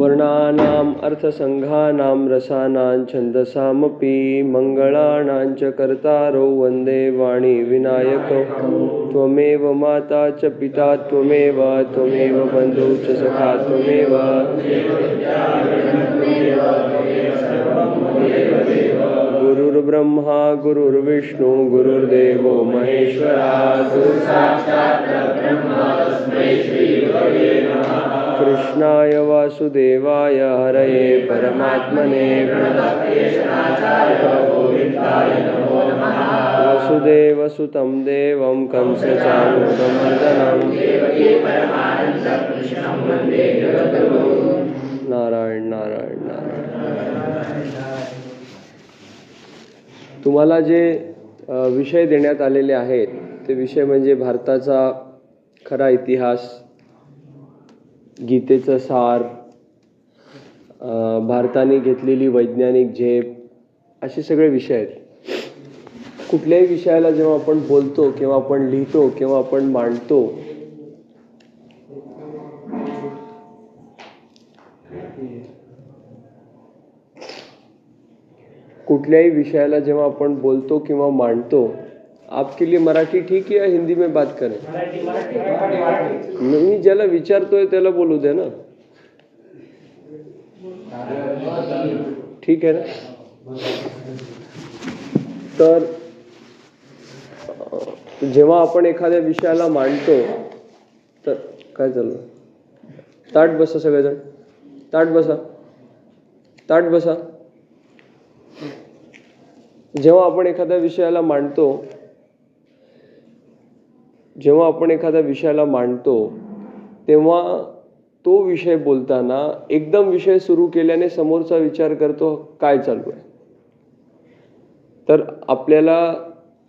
वर्णानाम् अर्थसंघानां रसानां छन्दसामपि मङ्गलानां च कर्तारो वन्दे वाणी विनायकौ त्वमेव माता च पिता त्वमेव त्वमेव बन्धु च सखा त्वमेव गुरुर्ब्रह्मा गुरुर्विष्णु गुरुर्देवो महेश्वरा गुरु साक्षात् परब्रह्म तस्मै श्री गुरवे नमः। कृष्णाय वासुदेवाय हरये परमात्मने प्रणतक्लेशनाशाय गोविन्दाय नमो नमः। वसुदेवसुतं देवं कंसचाणूरमर्दनं देवकी परमानन्दं कृष्णं वन्दे जगद्गुरुं। नारायण नारायण नारायण। तुम्हाला जे विषय देण्यात आलेले आहेत ते विषय म्हणजे भारताचा खरा इतिहास, गीतेचं सार, भारताने घेतलेली वैज्ञानिक झेप, असे सगळे विषय आहेत. कुठल्याही विषयाला जेव्हा आपण बोलतो किंवा आपण लिहितो किंवा आपण मांडतो, कुठल्याही विषयाला जेव्हा आपण बोलतो किंवा मांडतो, आपके लिए मराठी ठीक है या हिंदी में बात करें? मी ज्याला विचारतोय त्याला बोलू दे ना. ठीक आहे ना. तर जेव्हा आपण एखाद्या विषयाला मांडतो तर काय चालू? ताट बसा सगळेजण, ताट बसा, ताट बसा. जेव्हा आपण एखाद्या विषयाला मांडतो, जेव्हा आपण एखाद्या विषयाला मांडतो तेव्हा तो विषय बोलताना एकदम विषय सुरू केल्याने समोरचा विचार करतो काय चालू आहे. तर आपल्याला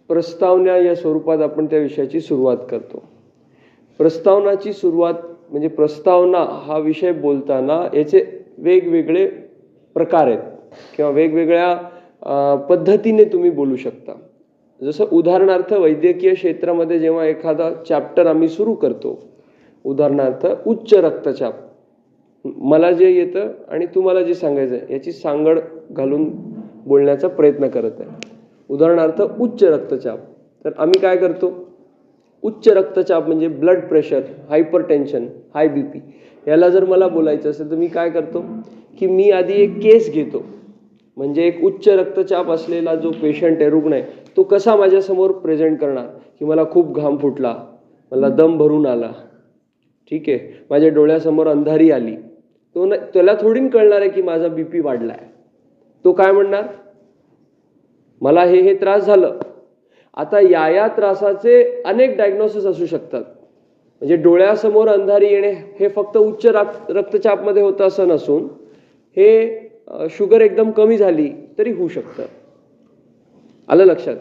प्रस्तावना या स्वरूपात आपण त्या विषयाची सुरुवात करतो. प्रस्तावनाची सुरुवात म्हणजे प्रस्तावना हा विषय बोलताना याचे वेगवेगळे प्रकार आहेत किंवा वेगवेगळ्या पद्धतीने तुम्ही बोलू शकता. जसं उदाहरणार्थ वैद्यकीय क्षेत्रामध्ये जेव्हा एखादा चॅप्टर आम्ही सुरू करतो, उदाहरणार्थ उच्च रक्तचाप, मला जे येतं आणि तुम्हाला जे सांगायचं आहे याची सांगड घालून बोलण्याचा प्रयत्न करत आहे. उदाहरणार्थ उच्च रक्तचाप, तर आम्ही काय करतो, उच्च रक्तचाप म्हणजे blood pressure, hyper tension, high BP, याला जर मला बोलायचं असेल तर मी काय करतो की मी आधी एक केस घेतो. म्हणजे एक उच्च रक्तचाप असलेला जो पेशंट आहे, रुग्ण आहे, तो कसा माझ्यासमोर प्रेझेंट करणार की मला खूप घाम फुटला, मला दम भरून आला, ठीक आहे, माझ्या डोळ्यासमोर अंधारी आली. त्याला थोडी कळणार आहे की माझा बीपी वाढला आहे. तो काय म्हणणार, मला हे त्रास झालं. आता या त्रासाचे अनेक डायग्नोसिस असू शकतात. म्हणजे डोळ्यासमोर अंधारी येणे हे फक्त उच्च रक्तचापमध्ये होतं असं नसून हे शुगर एकदम कमी झाली तरी होऊ शकतं. आलं लक्षात?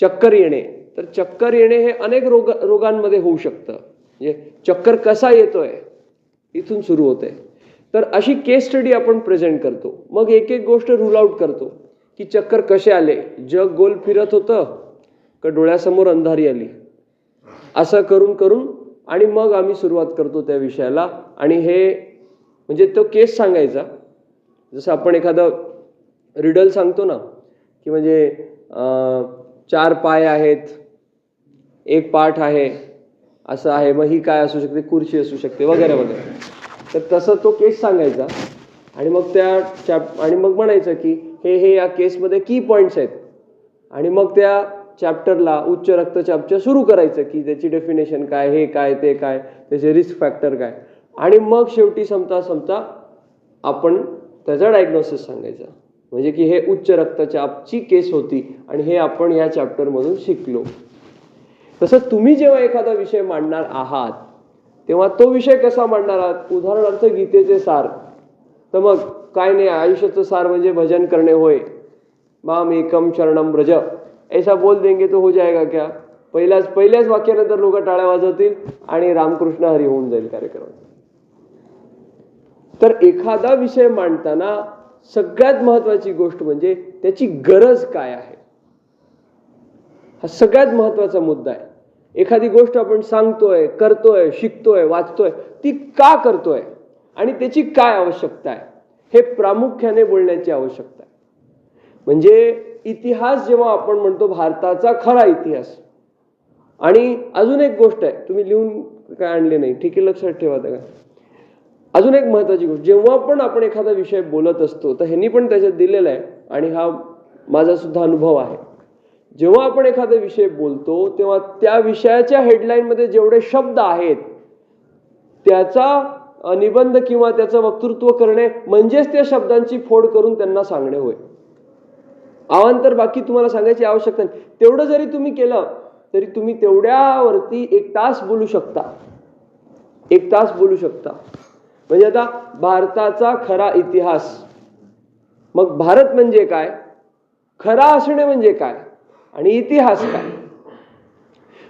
चक्कर येणे, तर चक्कर येणे हे अनेक रोगांमध्ये होऊ शकतं. म्हणजे चक्कर कसा येतोय इथून सुरू होते. तर अशी केस स्टडी आपण प्रेझेंट करतो. मग एक एक गोष्ट रूल आउट करतो की चक्कर कसे आले, जग गोल फिरत होतं का डोळ्यासमोर अंधारी आली, असं करून करून आणि मग आम्ही सुरुवात करतो त्या विषयाला. आणि हे म्हणजे तो केस सांगायचा. जसं आपण एखादं रिडल सांगतो ना की म्हणजे 4 पाय आहेत, 1 पाठ आहे, असं आहे, मग ही काय असू शकते, खुर्ची असू शकते, वगैरे वगैरे. तर तसं तो केस सांगायचा आणि मग आणि मग म्हणायचं की हे या केसमध्ये की पॉईंट्स आहेत. आणि मग त्या चॅप्टरला उच्च रक्तचापच्या सुरू करायचं की त्याची डेफिनेशन काय, हे काय, ते काय, त्याचे रिस्क फॅक्टर काय. आणि मग शेवटी संपता आपण त्याचा डायग्नोसिस सांगायचा. म्हणजे की हे उच्च रक्तचापची केस होती आणि हे आपण या चॅप्टरमधून शिकलो. तसं तुम्ही जेव्हा एखादा विषय मांडणार आहात तेव्हा तो विषय कसा मांडणार आहात. उदाहरणार्थ गीतेचे सार, तर मग काय नाही, आयुष्याचं सार म्हणजे भजन करणे होय, माम एकम शरणम व्रज, ऐसा बोल देंगे तो हो जाएगा क्या. पहिल्याच वाक्यानंतर लोक टाळ्या वाजवतील आणि रामकृष्ण हरी होऊन जाईल कार्यक्रम. तर एखादा विषय मांडताना सगळ्यात महत्वाची गोष्ट म्हणजे त्याची गरज काय आहे, हा सगळ्यात महत्वाचा मुद्दा आहे. एखादी गोष्ट आपण सांगतोय, करतोय, शिकतोय, वाचतोय, ती का करतोय आणि त्याची काय आवश्यकता आहे हे प्रामुख्याने बोलण्याची आवश्यकता आहे. म्हणजे इतिहास जेव्हा आपण म्हणतो भारताचा खरा इतिहास. आणि अजून एक गोष्ट आहे, तुम्ही लिहून काय आणले नाही, ठीक आहे, लक्षात ठेवा. का अजून एक महत्वाची गोष्ट, जेव्हा पण आपण एखादा विषय बोलत असतो तर ह्यांनी पण त्याच्यात दिलेला आहे आणि हा माझा सुद्धा अनुभव आहे. जेव्हा आपण एखादा विषय बोलतो तेव्हा त्या विषयाच्या हेडलाईनमध्ये जेवढे शब्द आहेत त्याचा निबंध किंवा त्याचं वक्तृत्व करणे म्हणजेच त्या शब्दांची फोड करून त्यांना सांगणे होय. अवांतर बाकी तुम्हाला सांगायची आवश्यकता नाही. तेवढं जरी तुम्ही केलं तरी तुम्ही तेवढ्यावरती 1 तास बोलू शकता. 1 तास बोलू शकता. म्हणजे आता भारताचा खरा इतिहास, मग भारत म्हणजे काय, खरा असणे म्हणजे काय आणि इतिहास काय,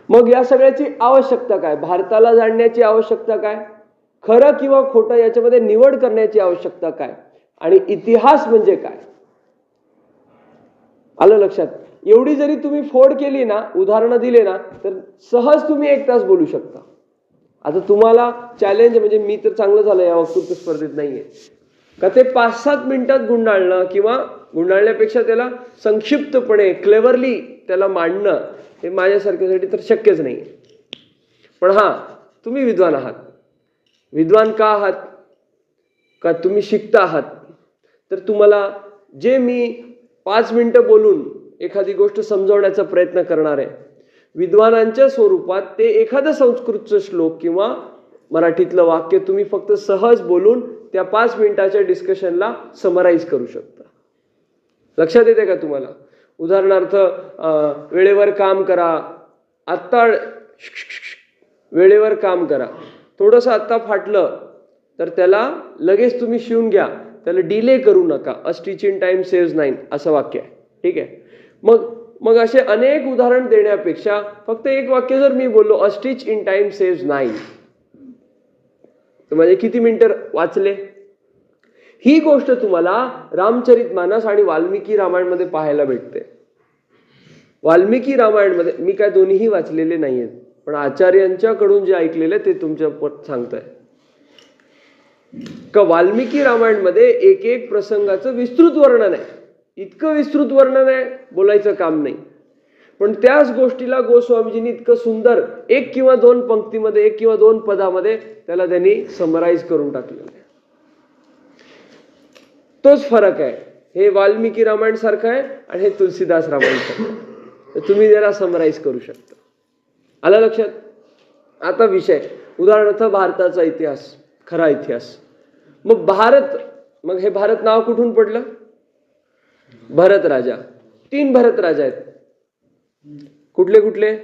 मग या सगळ्याची आवश्यकता काय, भारताला जाणण्याची आवश्यकता काय, खरं किंवा खोटं याच्यामध्ये निवड करण्याची आवश्यकता काय आणि इतिहास म्हणजे काय. आलं लक्षात. एवढी जरी तुम्ही फोड केली ना, उदाहरणं दिले ना, तर सहज तुम्ही 1 तास बोलू शकता. आता तुम्हाला चॅलेंज म्हणजे मी तर चांगलं झालं या वक्तृत्व स्पर्धेत नाहीये का ते 5-7 मिनिटात गुंडाळणं किंवा गुंडाळण्यापेक्षा त्याला संक्षिप्तपणे क्लेवरली त्याला मांडणं हे माझ्यासारख्यासाठी तर शक्यच नाही. पण हां, तुम्ही विद्वान आहात. विद्वान का आहात, का तुम्ही शिकता आहात, तर तुम्हाला जे मी 5 मिनिटं बोलून एखादी गोष्ट समजवण्याचा प्रयत्न करणार आहे, विद्वानांच्या स्वरूपात ते एखादं संस्कृतचं श्लोक किंवा मराठीतलं वाक्य तुम्ही फक्त सहज बोलून त्या 5 मिनिटाच्या डिस्कशनला समराईज करू शकता. लक्षात येते का तुम्हाला. उदाहरणार्थ वेळेवर काम करा, आत्ता वेळेवर काम करा, थोडंसं आत्ता फाटलं तर त्याला लगेच तुम्ही शिवून घ्या, त्याला डिले करू नका. अ स्टिच इन टाइम सेव्हज 9 असं वाक्य आहे. ठीक आहे. मग असे अनेक उदाहरण देण्यापेक्षा फक्त एक वाक्य जर मी बोललो अ स्टिच इन टाइम सेव्हज 9 तर म्हणजे किती मिनिटं वाचले. ही गोष्ट तुम्हाला रामचरितमानस आणि वाल्मिकी रामायणमध्ये पाहायला भेटते. वाल्मिकी रामायणमध्ये मी काय दोन्हीही वाचलेले नाहीयेत, पण आचार्यांच्याकडून जे ऐकलेले ते तुमच्या सांगताय का वाल्मिकी रामायणमध्ये एक एक प्रसंगाचं विस्तृत वर्णन आहे. इतकं विस्तृत वर्णन आहे बोलायचं काम नाही, पण त्याच गोष्टीला गोस्वामीजींनी इतकं सुंदर 1 किंवा 2 पंक्तीमध्ये 1 किंवा 2 पदामध्ये त्याला त्यांनी समराईज करून टाकलेलं आहे. तोच फरक आहे. हे वाल्मिकी रामायण सारखं आहे आणि हे तुलसीदास रामायण सारखं आहे. तर तुम्ही त्याला समराईज करू शकता. आलं लक्षात. आता विषय उदाहरणार्थ भारताचा इतिहास, खरा इतिहास. मग भारत, मग हे भारत नाव कुठून पडलं. भरत राजा. 3 भरत राजा आहेत. कुठले कुठले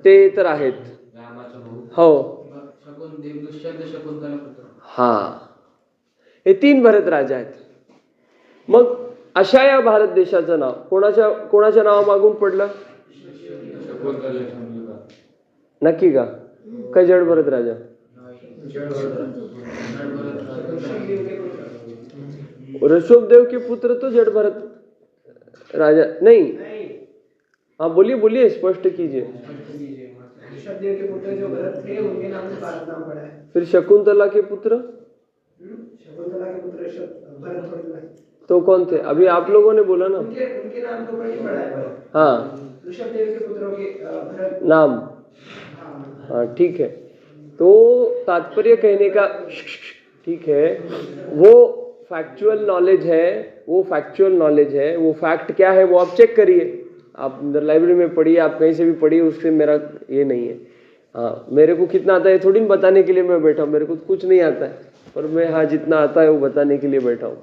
ते तर आहेत. हो, हा, हे 3 भरत राजा आहेत. मग अशा या भारत देशाचं नाव कोणाच्या नावामागून पडलं. नक्की का. काय जड भरत राजा. ऋषभदेव के पुत्र तो जड़ भरत राजा नहीं. हाँ बोलिए बोलिए, स्पष्ट कीजिए. ऋषभदेव के पुत्र जो भरत थे उनके नाम से भारत नाम पड़ा है. फिर शकुंतला के पुत्र, शकुंतला के पुत्र भरत पड़ा है. तो कौन थे. अभी आप लोगों ने बोला ना. उनके नाम तो नहीं पड़ा है. हाँ, ऋषभदेव के पुत्रों के भरत नाम. हाँ ठीक है. तो तात्पर्य कहने का ठीक है, वो फैक्चुअल नॉलेज है, वो फैक्चुअल नॉलेज है. वो फैक्ट क्या है वो आप चेक करिए. आप लाइब्रेरी में पढ़िए, आप कहीं से भी पढ़िए, उससे मेरा ये नहीं है. हाँ, मेरे को कितना आता है थोड़ी बताने के लिए मैं बैठा हूँ. मेरे को कुछ नहीं आता है, पर मैं हाँ जितना आता है वो बताने के लिए बैठा हूँ.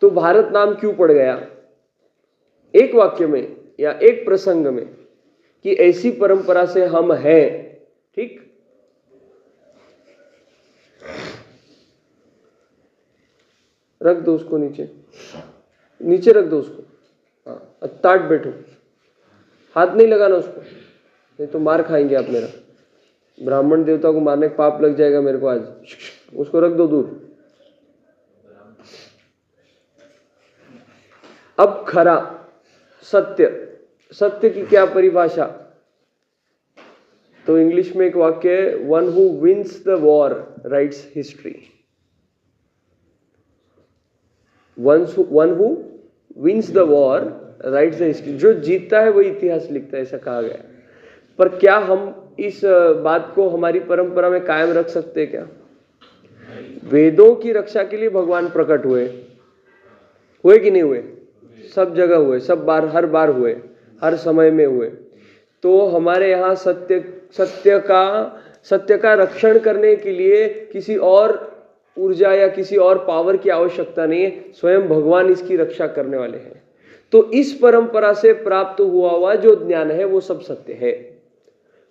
तो भारत नाम क्यों पड़ गया एक वाक्य में या एक प्रसंग में कि ऐसी परंपरा से हम हैं. ठीक. रख दो उसको नीचे, नीचे रख दो उसको. हाँ, ताट बैठो, हाथ नहीं लगाना उसको, नहीं तो मार खाएंगे आप मेरा. ब्राह्मण देवता को मारने का पाप लग जाएगा मेरे को आज. उसको रख दो दूर. अब खरा सत्य, सत्य की क्या परिभाषा. तो इंग्लिश में एक वाक्य है, one who wins the war rights history. One who wins the war rights the history, जो जीतता है वही इतिहास लिखता है, ऐसा कहा गया। पर क्या हम इस बात को हमारी परंपरा में कायम रख सकते हैं क्या? वेदों की रक्षा के लिए भगवान प्रकट हुए कि नहीं हुए? सब जगह हुए, सब बार, हर बार हुए, हर समय में हुए। तो हमारे यहाँ सत्य का रक्षण करने के लिए किसी और ऊर्जा या किसी और पावर की आवश्यकता नहीं है, स्वयं भगवान इसकी रक्षा करने वाले हैं। तो इस परंपरा से प्राप्त हुआ जो ज्ञान है वो सब सत्य है।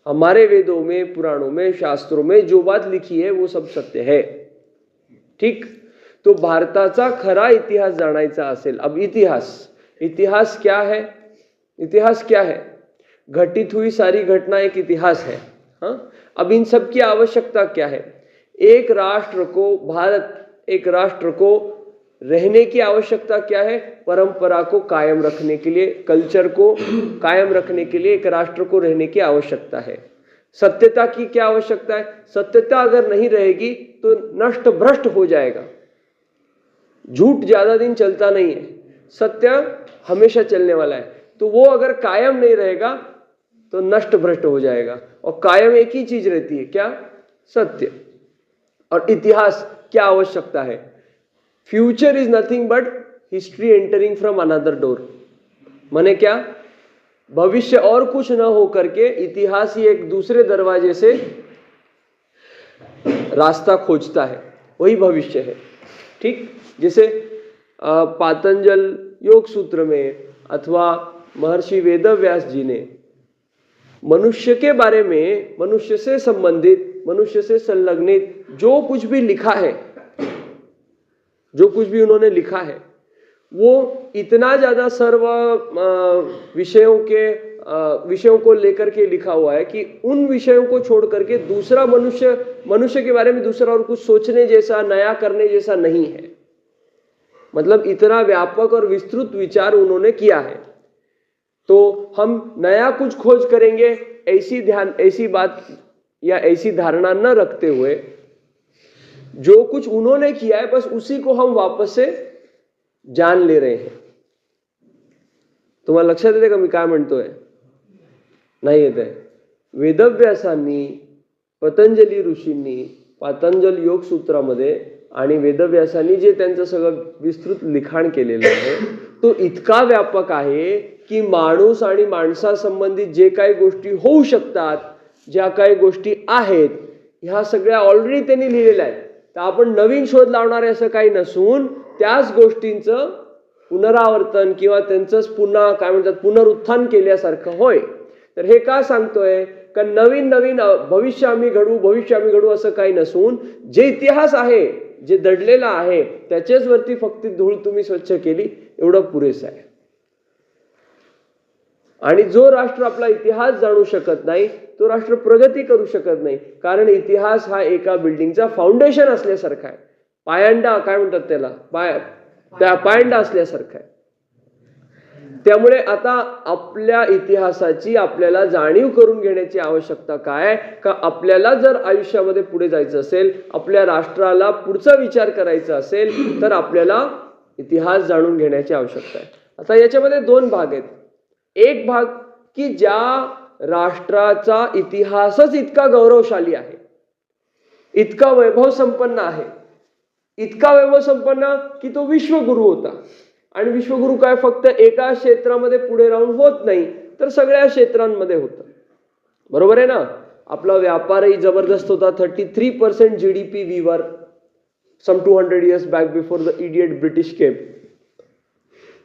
हमारे वेदों में, पुराणों में, शास्त्रों में जो बात लिखी है वो सब सत्य है। ठीक, तो भारताचा खरा इतिहास जाणायचा असेल, अब इतिहास क्या है? इतिहास क्या है? घटित हुई सारी घटना एक इतिहास है। हाँ, अब इन सब की आवश्यकता क्या है? एक राष्ट्र को रहने की आवश्यकता क्या है? परंपरा को कायम रखने के लिए, कल्चर को कायम रखने के लिए एक राष्ट्र को रहने की आवश्यकता है। सत्यता की क्या आवश्यकता है? सत्यता अगर नहीं रहेगी तो नष्ट भ्रष्ट हो जाएगा। झूठ ज्यादा दिन चलता नहीं है, सत्य हमेशा चलने वाला है। तो वो अगर कायम नहीं रहेगा तो नष्ट भ्रष्ट हो जाएगा। और कायम एक ही चीज रहती है, क्या? सत्य। और इतिहास क्या आवश्यकता है? Future is nothing but history entering from another door. Mane क्या? भविष्य और कुछ न हो करके इतिहास ही एक दूसरे दरवाजे से रास्ता खोजता है, वही भविष्य है। ठीक, जैसे पातंजल योग सूत्र में अथवा महर्षि वेदव्यास जी ने मनुष्य के बारे में, मनुष्य से संबंधित, मनुष्य से संलग्नित जो कुछ भी लिखा है, जो कुछ भी उन्होंने लिखा है, वो इतना ज्यादा सर्व विषयों को लेकर के लिखा हुआ है कि उन विषयों को छोड़ करके दूसरा मनुष्य के बारे में दूसरा और कुछ सोचने जैसा, नया करने जैसा नहीं है। मतलब इतना व्यापक और विस्तृत विचार उन्होंने किया है। तो हम नया कुछ खोज करेंगे ऐसी बात या ऐसी धारणा न रखते हुए, जो कुछ उन्होंने किया है बस उसी को हम वापस से जान ले रहे हैं। तुम्हाला लक्षात येते का मी काय म्हणतोय? नाही येत आहे. वेदव्यासांनी, पतंजली ऋषींनी पातंजल योग सूत्रामध्ये आणि वेदव्यासांनी जे त्यांचं सगळं विस्तृत लिखाण केलेलं आहे, तो इतका व्यापक आहे की माणूस आणि माणसासंबंधित जे काही गोष्टी होऊ शकतात, ज्या काही गोष्टी आहेत, ह्या सगळ्या ऑलरेडी त्यांनी लिहिलेल्या आहेत. तर आपण नवीन शोध लावणारे असं काही नसून त्याच गोष्टींचं पुनरावर्तन किंवा त्यांचंच पुन्हा काय म्हणतात पुनरुत्थान केल्यासारखं होय. तर हे का सांगतोय? का नवीन भविष्य आम्ही घडू असं काही नसून जे इतिहास आहे, जे दडलेला आहे, त्याच्याच वरती फक्त धूळ तुम्ही स्वच्छ केली, एवढं पुरेसं आहे. आणि जो राष्ट्र आपला इतिहास जाणू शकत नाही तो राष्ट्र प्रगती करू शकत नाही. कारण इतिहास हा एका बिल्डिंगचा फाउंडेशन असल्यासारखा आहे, पायंडा काय म्हणतात त्याला, पायंडा असल्यासारखा आहे. त्यामुळे आता आपल्या इतिहासाची आपल्याला जाणीव करून घेण्याची आवश्यकता काय? का आपल्याला जर आयुष्यामध्ये पुढे जायचं असेल, आपल्या राष्ट्राला पुढचा विचार करायचा असेल, तर आपल्याला इतिहास जाणून घेण्याची आवश्यकता आहे. आता याच्यामध्ये दोन भाग आहेत. एक भाग की ज्या राष्ट्राचा इतिहासच इतका गौरवशाली आहे, इतका वैभव संपन्न आहे, इतका वैभव संपन्न की तो विश्वगुरु होता. आणि विश्वगुरु काय फक्त एका क्षेत्रामध्ये पुढे राहून होत नाही, तर सगळ्या क्षेत्रांमध्ये होतं. बरोबर आहे ना? आपला व्यापारही जबरदस्त होता. 33% GDP we were some 200 years back before the idiot British came.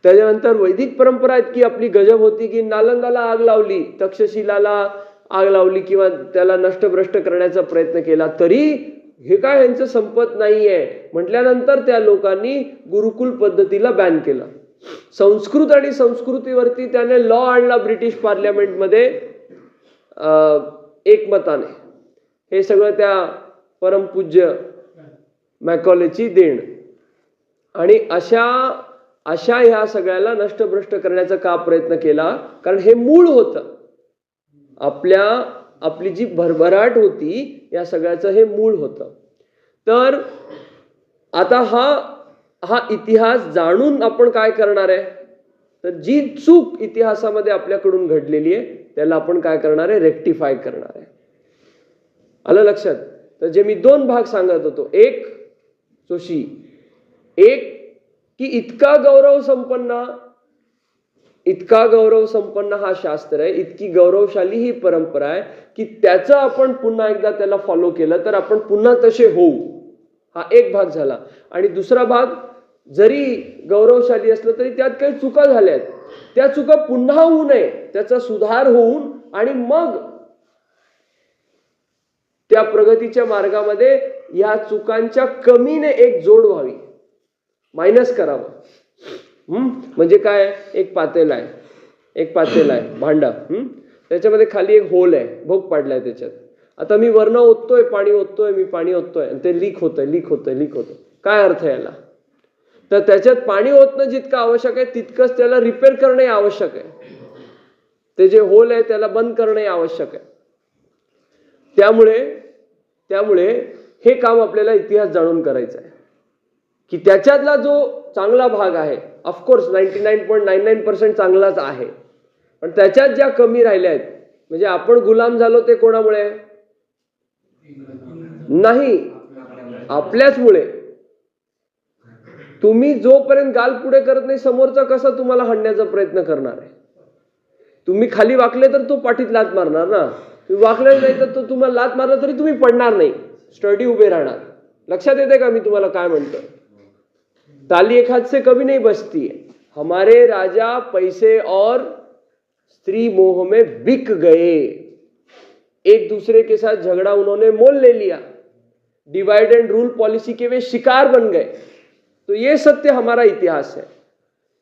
त्याच्यानंतर वैदिक परंपरा इतकी आपली गजब होती की नालंदाला आग लावली, तक्षशिलाला आग लावली किंवा त्याला नष्टभ्रष्ट करण्याचा प्रयत्न केला, तरी हे काय यांचं संपत नाहीये म्हटल्यानंतर त्या लोकांनी गुरुकुल पद्धतीला बॅन केलं. संस्कृत आणि संस्कृतीवरती त्याने लॉ आणला ब्रिटिश पार्लमेंटमध्ये एकमताने. हे सगळं त्या परमपूज्य मॅकॉलेची देण. आणि अशा ह्या सगळ्याला नष्टभ्रष्ट करण्याचा का प्रयत्न केला? कारण हे मूळ होतं, आपली जी भरभराट होती या सगळ्याचं हे मूळ होतं. तर आता हा इतिहास जाणून आपण काय करणार आहे, तर जी चूक इतिहासामध्ये आपल्याकडून घडलेली आहे त्याला आपण काय करणार आहे, रेक्टिफाय करणार आहे. आलं लक्षात? तर जे मी 2 भाग सांगत होतो, एक जोशी, एक की इतका गौरव संपन्न हा शास्त्र आहे, इतकी गौरवशाली ही परंपरा आहे की त्याचं आपण पुन्हा एकदा त्याला फॉलो केलं तर आपण पुन्हा तसे होऊ. हा एक भाग झाला. आणि दुसरा भाग, जरी गौरवशाली असलं तरी त्यात काही चुका झाल्या आहेत, त्या चुका पुन्हा होऊ नये, त्याचा सुधार होऊन आणि मग त्या प्रगतीच्या मार्गामध्ये या चुकांच्या कमीने एक जोड व्हावी, मायनस करावं. म्हणजे काय, एक पातेला आहे भांडा, त्याच्यामध्ये खाली एक होल आहे, भोग पाडलाय त्याच्यात. आता मी वरनं ओततोय पाणी ओततोय आणि ते लीक होतंय. काय अर्थ याला? तर त्याच्यात पाणी ओतणं जितकं आवश्यक आहे तितकंच त्याला रिपेअर करणे आवश्यक आहे. ते जे होल आहे त्याला बंद करणे आवश्यक आहे. त्यामुळे हे काम आपल्याला इतिहास जाणून करायचं आहे की त्याच्यातला जो चांगला भाग आहे, ऑफकोर्स 99.99% चांगलाच आहे, पण त्याच्यात ज्या कमी राहिल्या आहेत, म्हणजे आपण गुलाम झालो ते कोणामुळे नाही, आपल्याचमुळे. तुम्ही जोपर्यंत गाल पुढे करत नाही, समोरचा कसा तुम्हाला हाणण्याचा प्रयत्न करणार आहे? तुम्ही खाली वाकले तर तो पाठीत लात मारणार ना, तुम्ही वाकले नाही तर तो तुम्हाला लात मारला तरी तुम्ही पडणार नाही, स्टडी उभे राहणार. लक्षात येते का मी तुम्हाला काय म्हणतो? ताली एक हाथ से कभी नहीं बजती है. हमारे राजा पैसे और स्त्री मोह में बिक गए, एक दूसरे के साथ झगड़ा उन्होंने मोल ले लिया, डिवाइड एंड रूल पॉलिसी के वे शिकार बन गए. तो ये सत्य हमारा इतिहास है.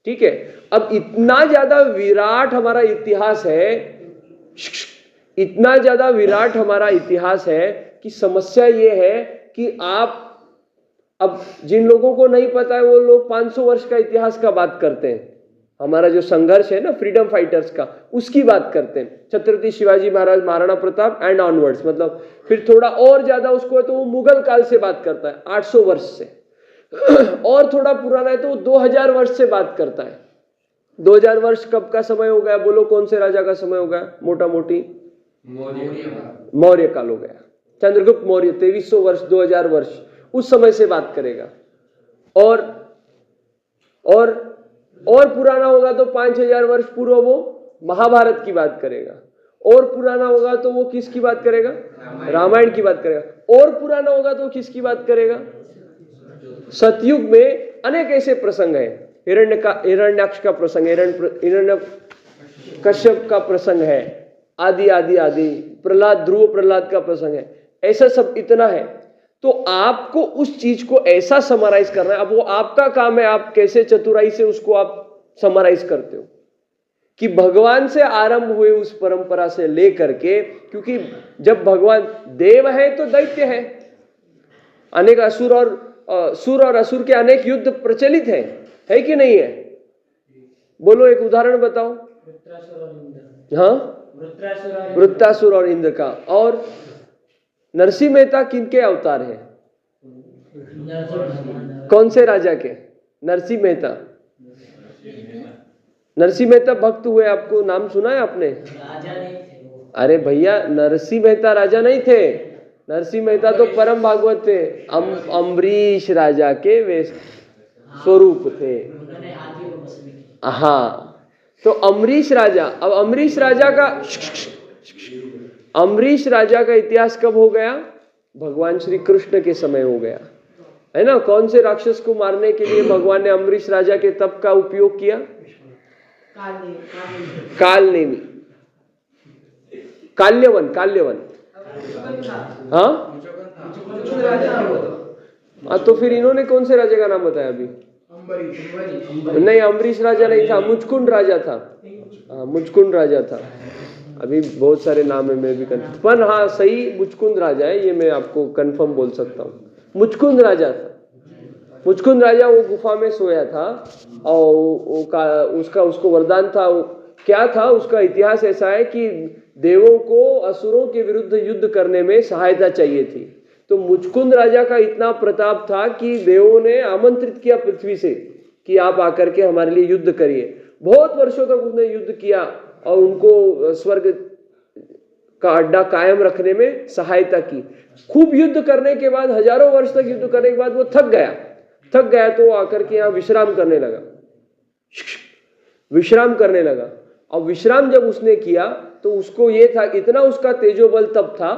ठीक है, अब इतना ज्यादा विराट हमारा इतिहास है कि समस्या ये है कि आप, अब जिन लोगों को नहीं पता है वो लोग 500 वर्ष का इतिहास का बात करते हैं. हमारा जो संघर्ष है ना फ्रीडम फाइटर्स का, उसकी बात करते हैं. छत्रपति शिवाजी महाराज, महाराणा प्रताप एंड ऑनवर्ड्स, मतलब फिर थोड़ा और ज्यादा उसको है तो वो मुगल काल से बात करता है 800 वर्ष से, और थोड़ा पुराना है तो वो 2000 वर्ष से बात करता है. 2000 वर्ष कब का समय हो गया बोलो? कौन से राजा का समय हो गया? मोटा मोटी मौर्य काल हो गया. चंद्रगुप्त मौर्य 2300 वर्ष, 2000 वर्ष, उस समय से बात करेगा. और पुराना होगा तो 5000 वर्ष पूर्व वो महाभारत की बात करेगा. और पुराना होगा तो वो किसकी बात करेगा? रामायण की बात करेगा. और पुराना होगा तो किसकी बात करेगा? सतयुग में अनेक ऐसे प्रसंग है. हिरण्याक्ष का प्रसंग, हिरण्यकश्यप का प्रसंग है, आदि प्रहलाद, ध्रुव प्रहलाद का प्रसंग है. ऐसा सब इतना है. तो आपको उस चीज को ऐसा समराइज करना है. अब वो आपका काम है, आप कैसे चतुराई से उसको आप समराइज करते हो कि भगवान से आरंभ हुए उस परंपरा से लेकर के, क्योंकि जब भगवान देव है तो दैत्य है, अनेक सुर और असुर के अनेक युद्ध प्रचलित है कि नहीं है? बोलो एक उदाहरण बताओ. हाँ, वृत्रासुर और इंद्र का. और नरसिंह मेहता किनके अवतार है? कौन से राजा के? नरसिंह मेहता भक्त हुए, आपको नाम सुना है आपने? राजा नहीं थे. अरे भैया, नरसिंह मेहता राजा नहीं थे. नरसिंह मेहता तो परम भागवत थे. अम्बरीश राजा के वे स्वरूप थे. हाँ, तो अम्बरीश राजा, अब अम्बरीश राजा का इतिहास कब हो गया? भगवान श्री कृष्ण के समय हो गया, है ना. कौन से राक्षस को मारने के लिए भगवान ने अम्बरीश राजा के तप का उपयोग किया? काल्यवन. हाँ, तो फिर इन्होंने कौन से राजा का नाम बताया अभी? नहीं, अम्बरीश राजा नहीं था, मुचकुंद राजा था. हाँ, मुचकुंद राजा था. अभी बहुत सारे नाम है, मैं भी पर हाँ सही मुचकुंद राजा है, ये मैं आपको कंफर्म बोल सकता हूँ. मुचकुंद राजा था. मुचकुंद राजा वो गुफा में सोया था और उसको वरदान था. क्या था उसका इतिहास? ऐसा है कि देवों को असुरों के विरुद्ध युद्ध करने में सहायता चाहिए थी, तो मुचकुंद राजा का इतना प्रताप था कि देवों ने आमंत्रित किया पृथ्वी से कि आप आकर के हमारे लिए युद्ध करिए। बहुत वर्षों तक उसने युद्ध किया और उनको स्वर्ग का अड्डा कायम रखने में सहायता की। खूब युद्ध करने के बाद, हजारों वर्ष तक युद्ध करने के बाद वो थक गया तो वो आकर के यहाँ विश्राम करने लगा। और विश्राम जब उसने किया तो उसको ये था, इतना उसका तेजोबल तब था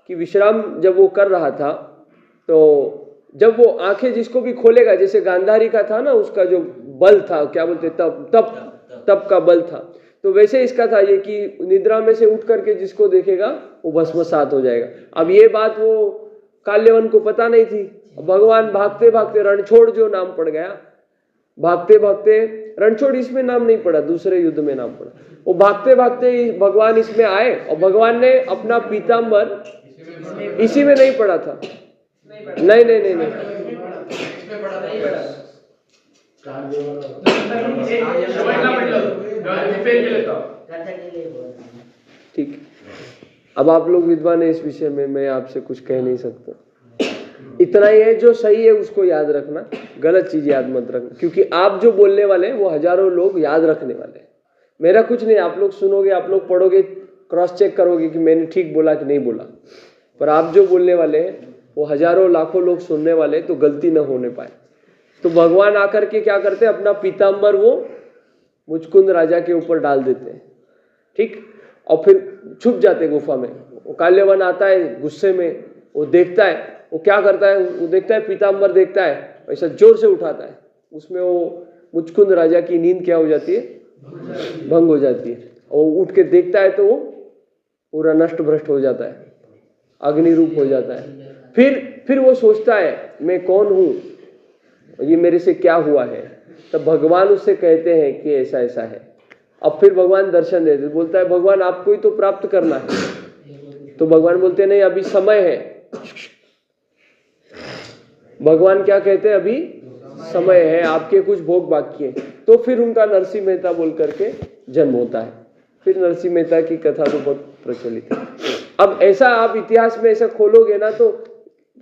कि विश्राम जब वो कर रहा था तो जब वो आंखें जिसको भी खोलेगा, जैसे गांधारी का था ना, उसका जो बल था, क्या बोलते तप का बल था, तो वैसे इसका था ये कि निद्रा में से उठ करके जिसको देखेगा वो भस्मसात हो जाएगा। अब ये बात वो काल्यवन को पता नहीं थी। भगवान भागते भागते, रणछोड़ जो नाम पड़ गया, भागते भागते, रणछोड़ इसमें नाम नहीं पड़ा, दूसरे युद्ध में नाम पड़ा। वो भागते भागते भगवान इसमें आए और भगवान ने अपना पीताम्बर, इसी में नहीं पड़ा था, नहीं ठीक। अब आप लोग विद्वान है इस विषय में, मैं आपसे कुछ कह नहीं सकता। इतना ही है, जो सही है उसको याद रखना, गलत चीज याद मत रखना, क्योंकि आप जो बोलने वाले हैं वो हजारों लोग याद रखने वाले हैं। मेरा कुछ नहीं, आप लोग सुनोगे, आप लोग पढ़ोगे, क्रॉस चेक करोगे कि मैंने ठीक बोला कि नहीं बोला, पर आप जो बोलने वाले हैं वो हजारों लाखों लोग सुनने वाले, तो गलती न होने पाए। तो भगवान आकर के क्या करते हैं, अपना पीताम्बर वो मुचकुंद राजा के ऊपर डाल देते हैं, ठीक, और फिर छुप जाते गुफा में। वो काल्यवन आता है गुस्से में, वो देखता है, वो क्या करता है, वो देखता है पीताम्बर देखता है, ऐसा जोर से उठाता है, उसमें वो मुचकुंद राजा की नींद क्या हो जाती है, भंग हो जाती है। और उठ के देखता है तो वो पूरा नष्ट भ्रष्ट हो जाता है, अग्नि रूप हो जाता है। फिर वो सोचता है मैं कौन हूं, ये मेरे से क्या हुआ है। तब भगवान उससे कहते हैं कि ऐसा ऐसा है। अब फिर भगवान दर्शन देते, बोलता है भगवान आपको ही तो प्राप्त करना है। तो भगवान बोलते नहीं, अभी समय है। भगवान क्या कहते हैं, अभी समय है, आपके कुछ भोग बाकी है। तो फिर उनका नरसिंह मेहता बोल करके जन्म होता है। फिर नरसिंह मेहता की कथा तो बहुत प्रचलित है। अब ऐसा आप इतिहास में ऐसा खोलोगे ना तो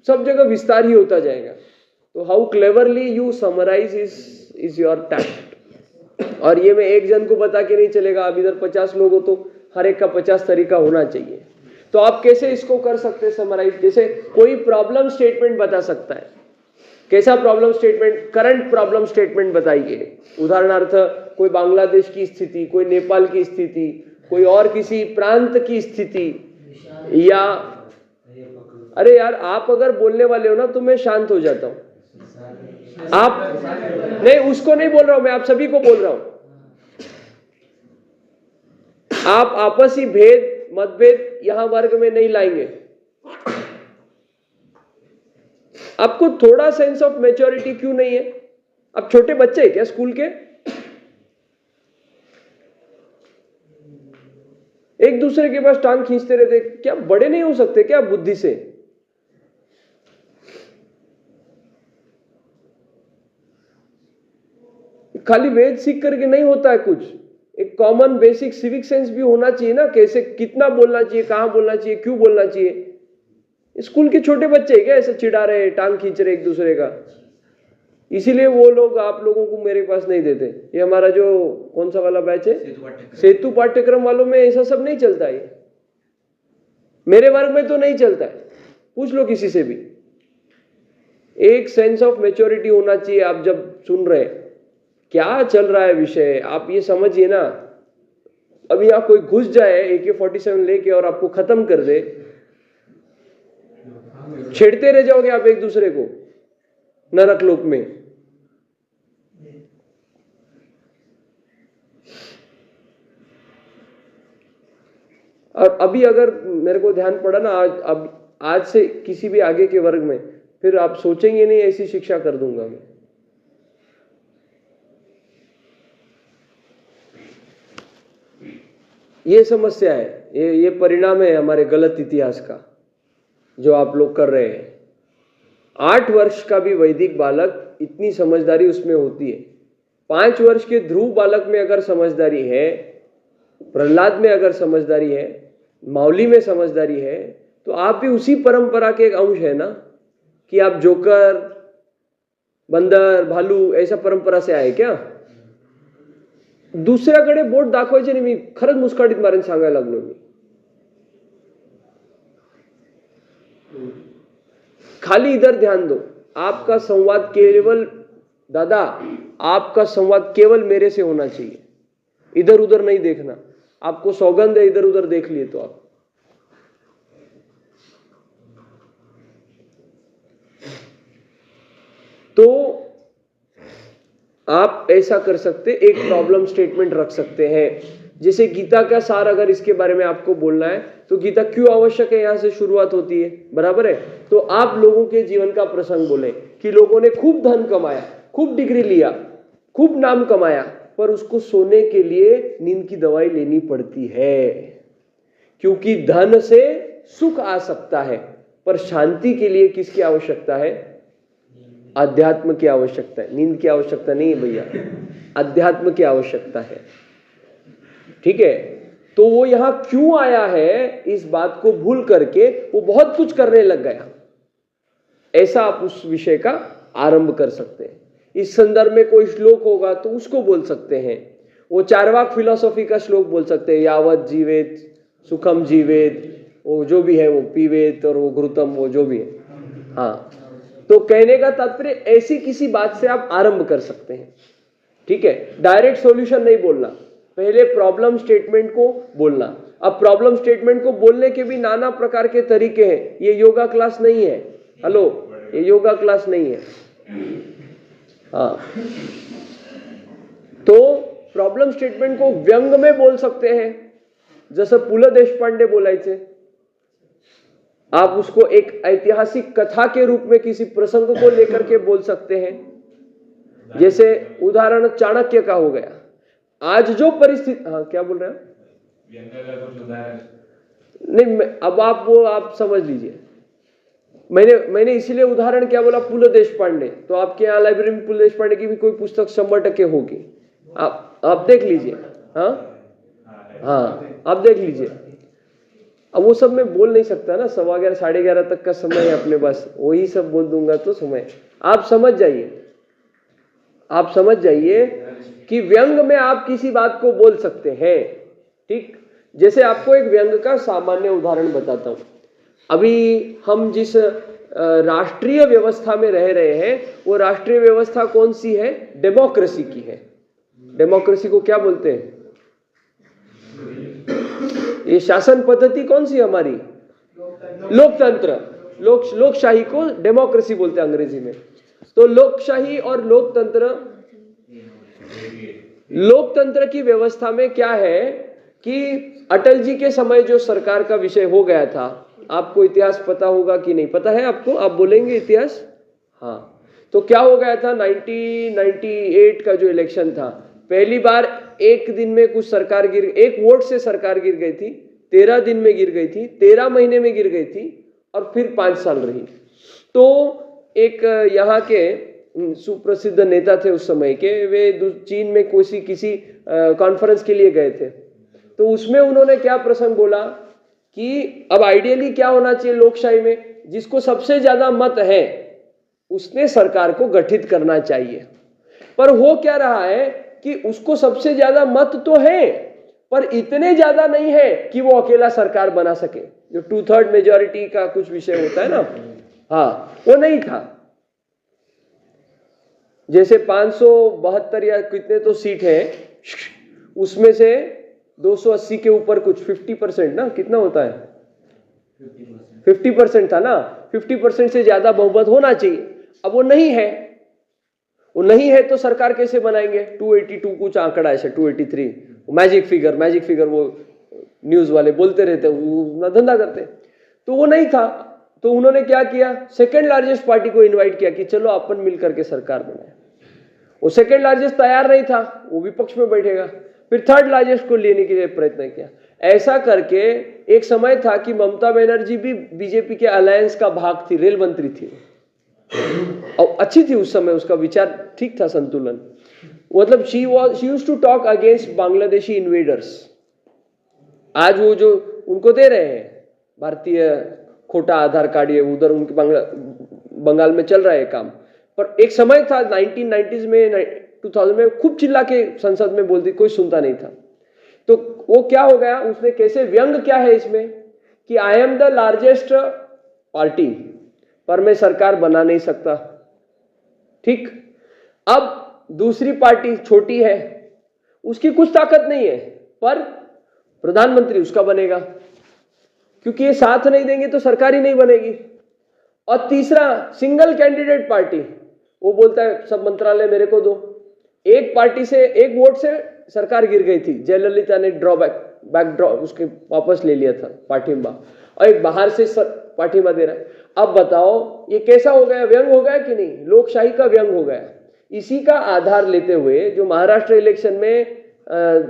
सब जगह विस्तार ही होता जाएगा। तो how cleverly you summarise is your tact. और ये मैं एक जन को बता के नहीं चलेगा, अब इधर 50 लोग हो तो हर एक का 50 तरीका होना चाहिए। तो आप कैसे इसको कर सकते हैं समराइज, जैसे कोई प्रॉब्लम स्टेटमेंट बता सकता है। कैसा problem statement, current problem statement बताइए। उदाहरणार्थ कोई बांग्लादेश की स्थिति, कोई नेपाल की स्थिति, कोई और किसी प्रांत की स्थिति, या अरे यार आप अगर बोलने वाले हो ना तो मैं शांत हो जाता हूं। आप नहीं, उसको नहीं बोल रहा हूं मैं, आप सभी को बोल रहा हूं। आप आपसी भेद मतभेद यहां वर्ग में नहीं लाएंगे। आपको थोड़ा सेंस ऑफ मैच्योरिटी क्यों नहीं है? अब छोटे बच्चे हैं क्या स्कूल के? एक दूसरे के पास टांग खींचते रहते, क्या बड़े नहीं हो सकते क्या बुद्धि से? खाली वेद सीख करके नहीं होता है कुछ, एक कॉमन बेसिक सिविक सेंस भी होना चाहिए ना, कैसे कितना बोलना चाहिए, कहां बोलना चाहिए, क्यों बोलना चाहिए। स्कूल के छोटे बच्चे क्या ऐसे चिढ़ा रहे, टांग खींच रहे एक दूसरे का, इसीलिए वो लोग आप लोगों को मेरे पास नहीं देते। ये हमारा जो कौन सा वाला बैच है, सेतु पाठ्यक्रम वालों में ऐसा सब नहीं चलता है। मेरे वर्ग में तो नहीं चलता है, पूछ लो किसी से भी। एक सेंस ऑफ मैच्योरिटी होना चाहिए। आप जब सुन रहे क्या चल रहा है विषय, आप ये समझिए ना, अभी आप कोई घुस जाए AK-47 लेके और आपको खत्म कर दे, छेड़ते रह जाओगे आप एक दूसरे को नरक लोक में। और अभी अगर मेरे को ध्यान पड़ा ना, आज से किसी भी आगे के वर्ग में, फिर आप सोचेंगे नहीं ऐसी शिक्षा कर दूंगा मैं। ये समस्या है, ये परिणाम है हमारे गलत इतिहास का जो आप लोग कर रहे हैं। 8 वर्ष का भी वैदिक बालक, इतनी समझदारी उसमें होती है। 5 वर्ष के ध्रुव बालक में अगर समझदारी है, प्रहलाद में अगर समझदारी है, माउली में समझदारी है, तो आप भी उसी परंपरा के एक अंश है ना। कि आप जोकर, बंदर, भालू ऐसा परंपरा से आहे क्या? दुसऱ्याकडे बोट दाखवायचे नाही. मी खरंच मुस्काटीत मारेन सांगायला लागलो मी. खाली इधर ध्यान दो. आपका संवाद केवल दादा, आपका संवाद केवल मेरे से होना चाहिए. इधर उधर नहीं देखना. आपको सौगंध है, इधर उधर देख लिए तो आप. तो आप ऐसा कर सकते, एक प्रॉब्लम स्टेटमेंट रख सकते हैं. जैसे गीता का सार अगर इसके बारे में आपको बोलना है तो गीता क्यों आवश्यक है, यहां से शुरुआत होती है, बराबर है. तो आप लोगों के जीवन का प्रसंग बोले कि लोगों ने खूब धन कमाया, खूब डिग्री लिया, खूब नाम कमाया, पर उसको सोने के लिए नींद की दवाई लेनी पड़ती है. क्योंकि धन से सुख आ सकता है, पर शांति के लिए किसकी आवश्यकता है? अध्यात्म की आवश्यकता है. नींद की आवश्यकता नहीं है भैया, अध्यात्म की आवश्यकता है. ठीक है. तो वो यहां क्यों आया है, इस बात को भूल करके वो बहुत कुछ करने लग गया. ऐसा आप उस विषय का आरंभ कर सकते हैं. इस संदर्भ में कोई श्लोक होगा तो उसको बोल सकते हैं. वो चार्वाक फिलॉसफी का श्लोक बोल सकते हैं, यावत जीवेत सुखम जीवेत, वो जो भी है, वो पीवेत और वो घृतम, वो जो भी है. हाँ, तो कहने का तात्पर्य ऐसी किसी बात से आप आरंभ कर सकते हैं. ठीक है. डायरेक्ट सॉल्यूशन नहीं बोलना, पहले प्रॉब्लम स्टेटमेंट को बोलना. अब प्रॉब्लम स्टेटमेंट को बोलने के भी नाना प्रकार के तरीके हैं. ये योगा क्लास नहीं है. हेलो, ये योगा क्लास नहीं है. हाँ, तो प्रॉब्लम स्टेटमेंट को व्यंग में बोल सकते हैं, जैसे पु ल देशपांडे बोलायचे. आप उसको एक ऐतिहासिक कथा के रूप में किसी प्रसंग को लेकर के बोल सकते हैं. जैसे उदाहरण चाणक्य का हो गया. आज जो परिस्थिति, हाँ क्या बोल रहे हैं? नहीं, अब आप समझ लीजिए. मैंने इसीलिए उदाहरण क्या बोला, पु ल देशपांडे. तो आपके यहाँ लाइब्रेरी में पु ल देशपांडे की भी कोई पुस्तक 100% होगी. आप देख लीजिए. हाँ, आप देख लीजिए. अब वो सब मैं बोल नहीं सकता ना, 11:15 11:30 तक का समय है अपने पास, वही सब बोल दूंगा तो समय. आप समझ जाइए कि व्यंग में आप किसी बात को बोल सकते हैं. ठीक. जैसे आपको एक व्यंग का सामान्य उदाहरण बताता हूं. अभी हम जिस राष्ट्रीय व्यवस्था में रह रहे हैं, वो राष्ट्रीय व्यवस्था कौन सी है? डेमोक्रेसी की है. डेमोक्रेसी को क्या बोलते हैं? ये शासन पद्धति कौन सी हमारी? लोकतंत्र. लोकशाही को डेमोक्रेसी बोलते हैं अंग्रेजी में. तो लोकशाही और लोकतंत्र की व्यवस्था में क्या है कि अटल जी के समय जो सरकार का विषय हो गया था, आपको इतिहास पता होगा कि नहीं पता है आपको? आप बोलेंगे इतिहास. हाँ, तो क्या हो गया था? 1998 का जो इलेक्शन था, पहली बार एक दिन में कुछ सरकार एक वोट से सरकार गिर गई थी. 13 दिन में गिर गई थी, 13 महीने में गिर गई थी, और फिर 5 साल रही. तो एक यहाँ के सुप्रसिद्ध नेता थे उस समय के, वे चीन में किसी कॉन्फ्रेंस के लिए गए थे. तो उसमें उन्होंने क्या प्रसंग बोला कि अब आइडियली क्या होना चाहिए लोकशाही में, जिसको सबसे ज्यादा मत है उसने सरकार को गठित करना चाहिए. पर हो क्या रहा है कि उसको सबसे ज्यादा मत तो है, पर इतने ज्यादा नहीं है कि वो अकेला सरकार बना सके. जो 2/3 मेजॉरिटी का कुछ विषय होता है ना, हाँ, वो नहीं था. जैसे 572 या कितने तो सीट है, उसमें से 280 के ऊपर कुछ 50% ना, कितना होता है? 50% था ना. 50% से ज्यादा बहुमत होना चाहिए. अब वो नहीं है तो सरकार कैसे बनाएंगे? 282 कुछ आंकड़ा है, 283 मैजिक फिगर वो न्यूज वाले बोलते रहते, वो धंधा करते. तो वो नहीं था. तो उन्होंने क्या किया, सेकंड लार्जेस्ट पार्टी को इनवाइट किया कि चलो अपन मिलकर के सरकार बनाए. वो सेकंड लार्जेस्ट तैयार नहीं था, वो विपक्ष में बैठेगा. फिर थर्ड लार्जेस्ट को लेने के लिए प्रयत्न किया. ऐसा करके एक समय था कि ममता बनर्जी भी बीजेपी के अलायंस का भाग थी, रेल मंत्री थी, और अच्छी थी उस समय, उसका विचार ठीक था, संतुलन. मतलब she used to talk against Bangladeshi invaders. आज वो जो उनको दे रहे हैं भारतीय खोटा आधार कार्ड, ये उधर उनके बंगाल में चल रहा है काम। पर एक समय था 1990s में 2000 में खूब चिल्ला के संसद में बोलती, कोई सुनता नहीं था। तो वो क्या हो गया, उसने कैसे व्यंग क्या है इसमें कि I am the largest party पर मैं सरकार बना नहीं सकता। ठीक, अब दूसरी पार्टी छोटी है, उसकी कुछ ताकत नहीं है, पर प्रधानमंत्री उसका बनेगा, क्योंकि ये साथ नहीं देंगे तो सरकार ही नहीं बनेगी। और तीसरा सिंगल कैंडिडेट पार्टी, वो बोलता है सब मंत्रालय मेरे को दो। एक पार्टी से एक वोट से सरकार गिर गई थी, जयललिता ने बैकड्रॉप उसके वापस ले लिया था पाठिंबा, और एक बाहर से पाठिंबा दे रहा है। अब बताओ ये कैसा हो गया, व्यंग हो गया कि नहीं, लोकशाही का व्यंग हो गया। इसी का आधार लेते हुए जो महाराष्ट्र इलेक्शन में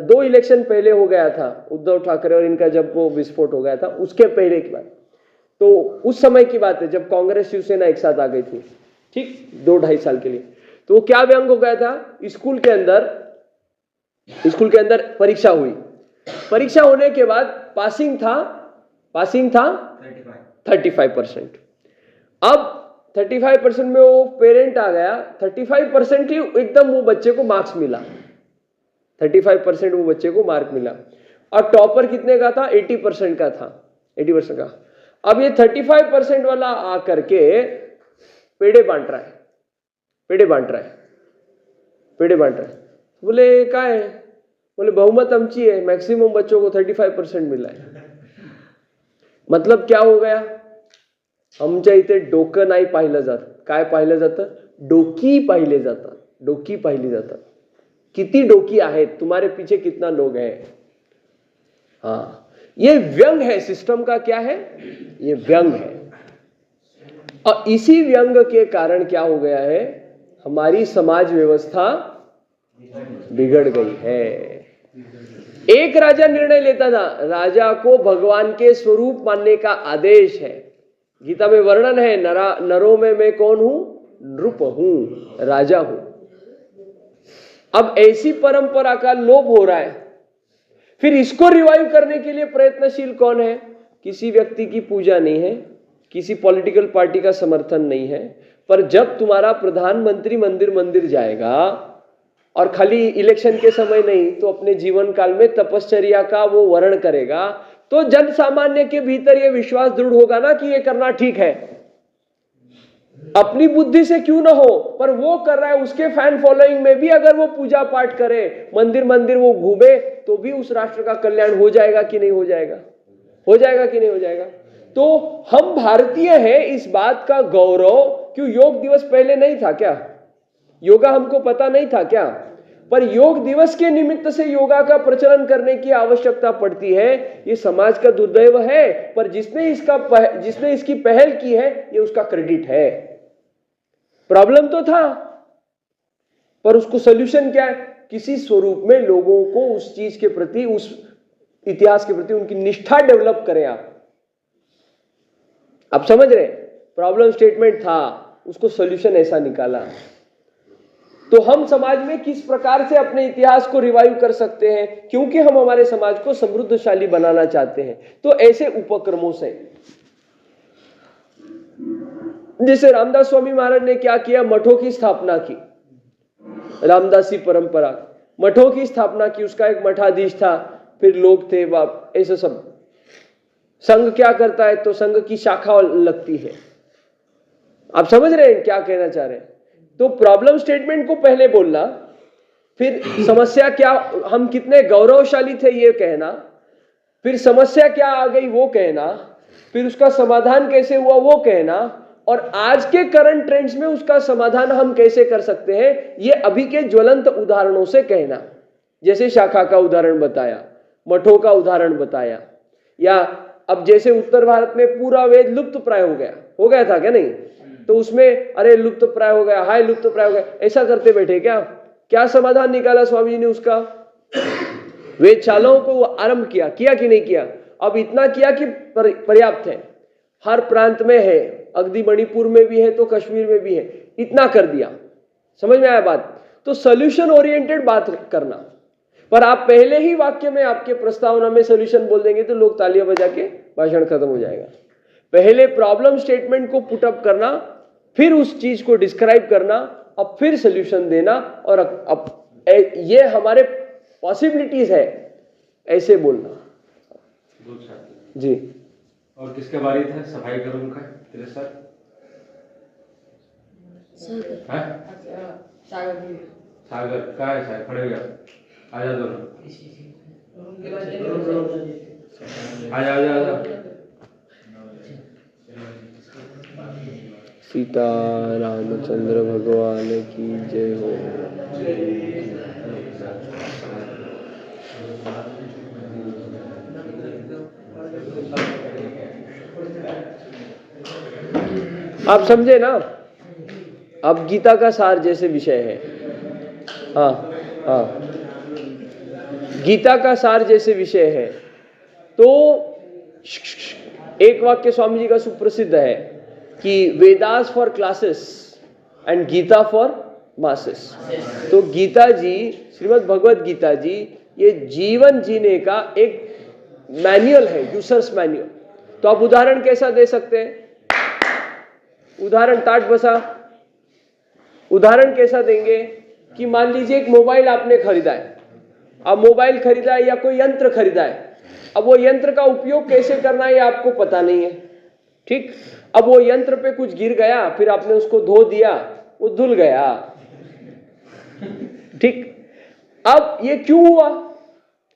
2 इलेक्शन पहले हो गया था, उद्धव ठाकरे और इनका जब वो विस्फोट हो गया था, उसके पहले की बात, तो उस समय की बात है जब कांग्रेस शिवसेना एक साथ आ गई थी, ठीक, 2-2.5 साल के लिए। तो वो क्या व्यंग हो गया था, स्कूल के अंदर परीक्षा हुई, परीक्षा होने के बाद पासिंग था 35%। अब 35% में वो पेरेंट आ गया, 35% ही एकदम वो बच्चे को मार्क्स मिला, 35% वो बच्चे को मार्क मिला। और टॉपर कितने का था, 80% का था, 80% का। अब ये 35% वाला आकर के पेड़े बांट रहा है। बोले क्या है, बोले बहुमत आमची है, मैक्सिमम बच्चों को 35% मिला है। मतलब क्या हो गया, आमच्या इथे डोकं नाही पाहिलं जात, काय पाहिलं जातं, डोकी पाहिले जातात। किती डोकी आहेत, तुम्हारे पीछे कितना लोग है। हाँ, ये व्यंग है, सिस्टम का क्या है, ये व्यंग है। और इसी व्यंग के कारण क्या हो गया है, हमारी समाज व्यवस्था बिगड़ गई है। एक राजा निर्णय लेता था, राजा को भगवान के स्वरूप मानने का आदेश है। गीता में वर्णन है, नरों में मैं कौन हूं, नृप हूं, राजा हूं। अब ऐसी परंपरा का लोप हो रहा है, फिर इसको रिवाइव करने के लिए प्रयत्नशील कौन है, किसी व्यक्ति की पूजा नहीं है, किसी पॉलिटिकल पार्टी का समर्थन नहीं है। पर जब तुम्हारा प्रधानमंत्री मंदिर जाएगा और खाली इलेक्शन के समय नहीं तो अपने जीवन काल में तपश्चर्या का वो वर्ण करेगा, तो जन सामान्य के भीतर ये विश्वास दृढ़ होगा ना कि ये करना ठीक है। अपनी बुद्धि से क्यों ना हो, पर वो कर रहा है, उसके फैन फॉलोइंग में भी अगर वो पूजा पाठ करे, मंदिर वो घूमे, तो भी उस राष्ट्र का कल्याण हो जाएगा कि नहीं हो जाएगा, तो हम भारतीय हैं, इस बात का गौरव। क्यों योग दिवस पहले नहीं था क्या, योगा हमको पता नहीं था क्या, पर योग दिवस के निमित्त से योगा का प्रचलन करने की आवश्यकता पड़ती है। ये समाज का दुर्दैव है, पर जिसने इसकी पहल की है, ये उसका क्रेडिट है। प्रॉब्लम तो था, पर उसको सॉल्यूशन क्या है, किसी स्वरूप में लोगों को उस चीज के प्रति, उस इतिहास के प्रति उनकी निष्ठा डेवलप करें। आप समझ रहे, प्रॉब्लम स्टेटमेंट था, उसको सॉल्यूशन ऐसा निकाला। तो हम समाज में किस प्रकार से अपने इतिहास को रिवाइव कर सकते हैं, क्योंकि हम हमारे समाज को समृद्धशाली बनाना चाहते हैं। तो ऐसे उपक्रमों से, जैसे रामदास स्वामी महाराज ने क्या किया, मठों की स्थापना की, रामदासी परंपरा, मठों की स्थापना की, उसका एक मठाधीश था, फिर लोग थे, ऐसे सब। संघ क्या करता है, तो संघ की शाखा लगती है। आप समझ रहे हैं क्या कहना चाह रहे हैं। तो प्रॉब्लम स्टेटमेंट को पहले बोलना, फिर समस्या क्या, हम कितने गौरवशाली थे ये कहना, फिर समस्या क्या आ गई वो कहना, फिर उसका समाधान कैसे हुआ वो कहना, और आज के करंट ट्रेंड्स में उसका समाधान हम कैसे कर सकते हैं, ये अभी के ज्वलंत उदाहरणों से कहना। जैसे शाखा का उदाहरण बताया, मठों का उदाहरण बताया, या अब जैसे उत्तर भारत में पूरा वेद लुप्त प्राय हो गया था क्या, नहीं, तो उसमें अरे लुप्त प्राय हो गया, हाय लुप्त प्राय हो गया, ऐसा करते बैठे क्या समाधान निकाला स्वामी जी ने उसका, वेदशालाओं को आरंभ किया कि नहीं किया। अब इतना किया कि पर्याप्त है, हर प्रांत में है, अगदी मणिपुर में भी है तो कश्मीर में भी है, इतना कर दिया। समझ में आया बात। तो सॉल्यूशन ओरिएंटेड बात करना, पर आप पहले ही वाक्य में आपके प्रस्तावना में सॉल्यूशन बोल देंगे तो लोग तालियां बजा के भाषण खत्म हो जाएगा। पहले प्रॉब्लम स्टेटमेंट को पुटअप करना, फिर उस चीज को डिस्क्राइब करना, अब फिर सोल्यूशन देना, और अब ये हमारे पॉसिबिलिटीज है, ऐसे बोलना। जी। और किसके बारी था सफाई का रूम का तेरे सर? सागर का है साहब, खड़े हो जा, आजा दोनों, आजा आजा आजा। सीता रामचंद्र भगवान की जय हो। आप समझे ना? अब गीता का सार जैसे विषय है, हाँ हाँ, गीता का सार जैसे विषय है, तो एक वाक्य स्वामी जी का सुप्रसिद्ध है कि Vedas for classes and Gita for masses. तो गीता जी, श्रीमद् भगवत गीता जी, ये जीवन जीने का एक मैन्युअल है, यूजर्स मैन्युअल। तो आप उदाहरण कैसा दे सकते हैं? उदाहरण टाट बसा। उदाहरण कैसा देंगे कि मान लीजिए एक मोबाइल आपने खरीदा है, अब मोबाइल खरीदा है या कोई यंत्र खरीदा है, अब वो यंत्र का उपयोग कैसे करना है ये आपको पता नहीं है, ठीक? अब वो यंत्र पे कुछ गिर गया, फिर आपने उसको धो दिया, वो धुल गया, ठीक? अब ये क्यों हुआ?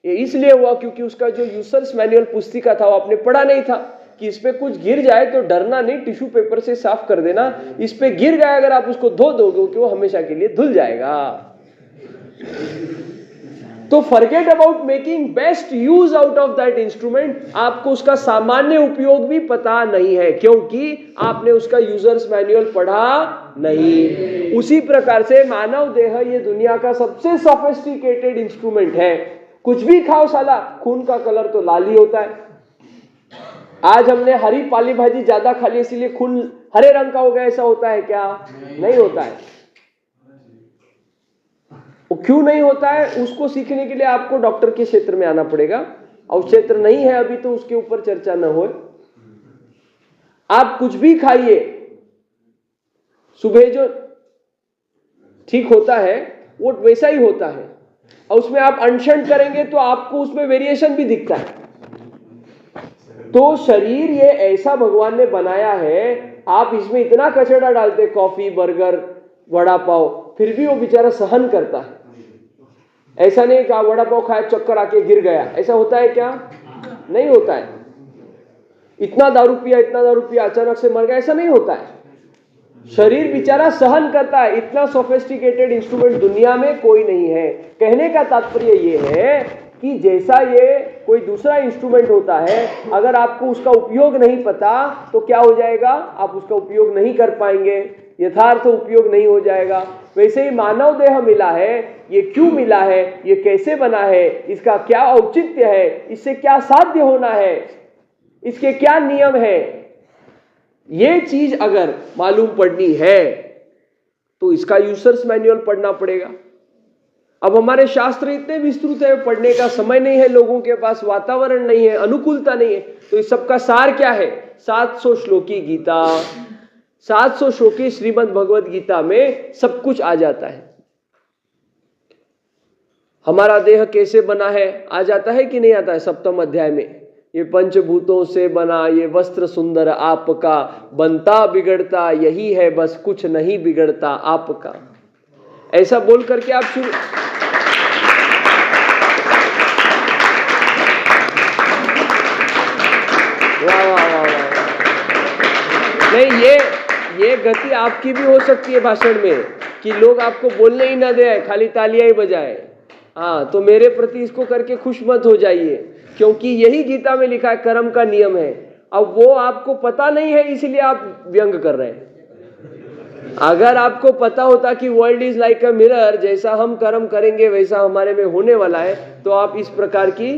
ये इसलिए हुआ क्योंकि उसका जो यूजर्स मैनुअल पुस्तिका था वो आपने पढ़ा नहीं था कि इस पे कुछ गिर जाए तो डरना नहीं, टिश्यू पेपर से साफ कर देना, इस पे गिर गया अगर आप उसको धो दोगे कि वो हमेशा के लिए धुल जाएगा। तो forget about making best use out of that instrument. आपको उसका सामान्य उपयोग भी पता नहीं है क्योंकि आपने उसका यूजर्स मैनुअल पढ़ा नहीं। उसी प्रकार से मानव देह ये दुनिया का सबसे सोफिस्टिकेटेड इंस्ट्रूमेंट है। कुछ भी खाओ साला, खून का कलर तो लाल ही होता है। आज हमने हरी पाली भाजी ज्यादा खा ली इसीलिए खून हरे रंग का हो गया, ऐसा होता है क्या? नहीं होता है। वो क्यों नहीं होता है उसको सीखने के लिए आपको डॉक्टर के क्षेत्र में आना पड़ेगा, और क्षेत्र नहीं है अभी तो उसके ऊपर चर्चा न हो। आप कुछ भी खाइए, सुबह जो ठीक होता है वो वैसा ही होता है, और उसमें आप अनशन करेंगे तो आपको उसमें वेरिएशन भी दिखता है। तो शरीर ये ऐसा भगवान ने बनाया है, आप इसमें इतना कचरा डालते, कॉफी, बर्गर, वड़ा पाव, फिर भी वो बेचारा सहन करता है। ऐसा नहीं कि वड़ा पाव खाया चक्कर आके गिर गया, ऐसा होता है क्या? नहीं होता है। इतना दारू पिया अचानक से मर गया, ऐसा नहीं होता है। शरीर बेचारा सहन करता है। इतना सोफिस्टिकेटेड इंस्ट्रूमेंट दुनिया में कोई नहीं है। कहने का तात्पर्य ये है कि जैसा ये कोई दूसरा इंस्ट्रूमेंट होता है, अगर आपको उसका उपयोग नहीं पता तो क्या हो जाएगा? आप उसका उपयोग नहीं कर पाएंगे, यथार्थ उपयोग नहीं हो जाएगा। वैसे ही मानव देह मिला है, ये क्यों मिला है, ये कैसे बना है, इसका क्या औचित्य है, इससे क्या साध्य होना है, इसके क्या नियम है, ये चीज अगर मालूम पड़नी है तो इसका यूजर्स मैनुअल पढ़ना पड़ेगा। अब हमारे शास्त्र इतने विस्तृत है, पढ़ने का समय नहीं है, लोगों के पास वातावरण नहीं है, अनुकूलता नहीं है। तो इस सब का सार क्या है? 700 श्लोकी गीता, 700 श्लोकी श्रीमद् भगवद गीता में सब कुछ आ जाता है। हमारा देह कैसे बना है आ जाता है कि नहीं आता है? 7वें अध्याय में ये पंचभूतों से बना ये वस्त्र सुंदर आपका, बनता बिगड़ता यही है बस, कुछ नहीं बिगड़ता आपका। ऐसा बोल करके आप शुरू। वाह वाह वाह वाह। नहीं, ये गति आपकी भी हो सकती है भाषण में कि लोग आपको बोलने ही ना दे, खाली तालियां ही बजाए। हाँ, तो मेरे प्रति इसको करके खुश मत हो जाइए, क्योंकि यही गीता में लिखा है, कर्म का नियम है। अब वो आपको पता नहीं है इसलिए आप व्यंग कर रहे हैं। अगर आपको पता होता कि world is like a mirror, जैसा हम कर्म करेंगे वैसा हमारे में होने वाला है, तो आप इस प्रकार की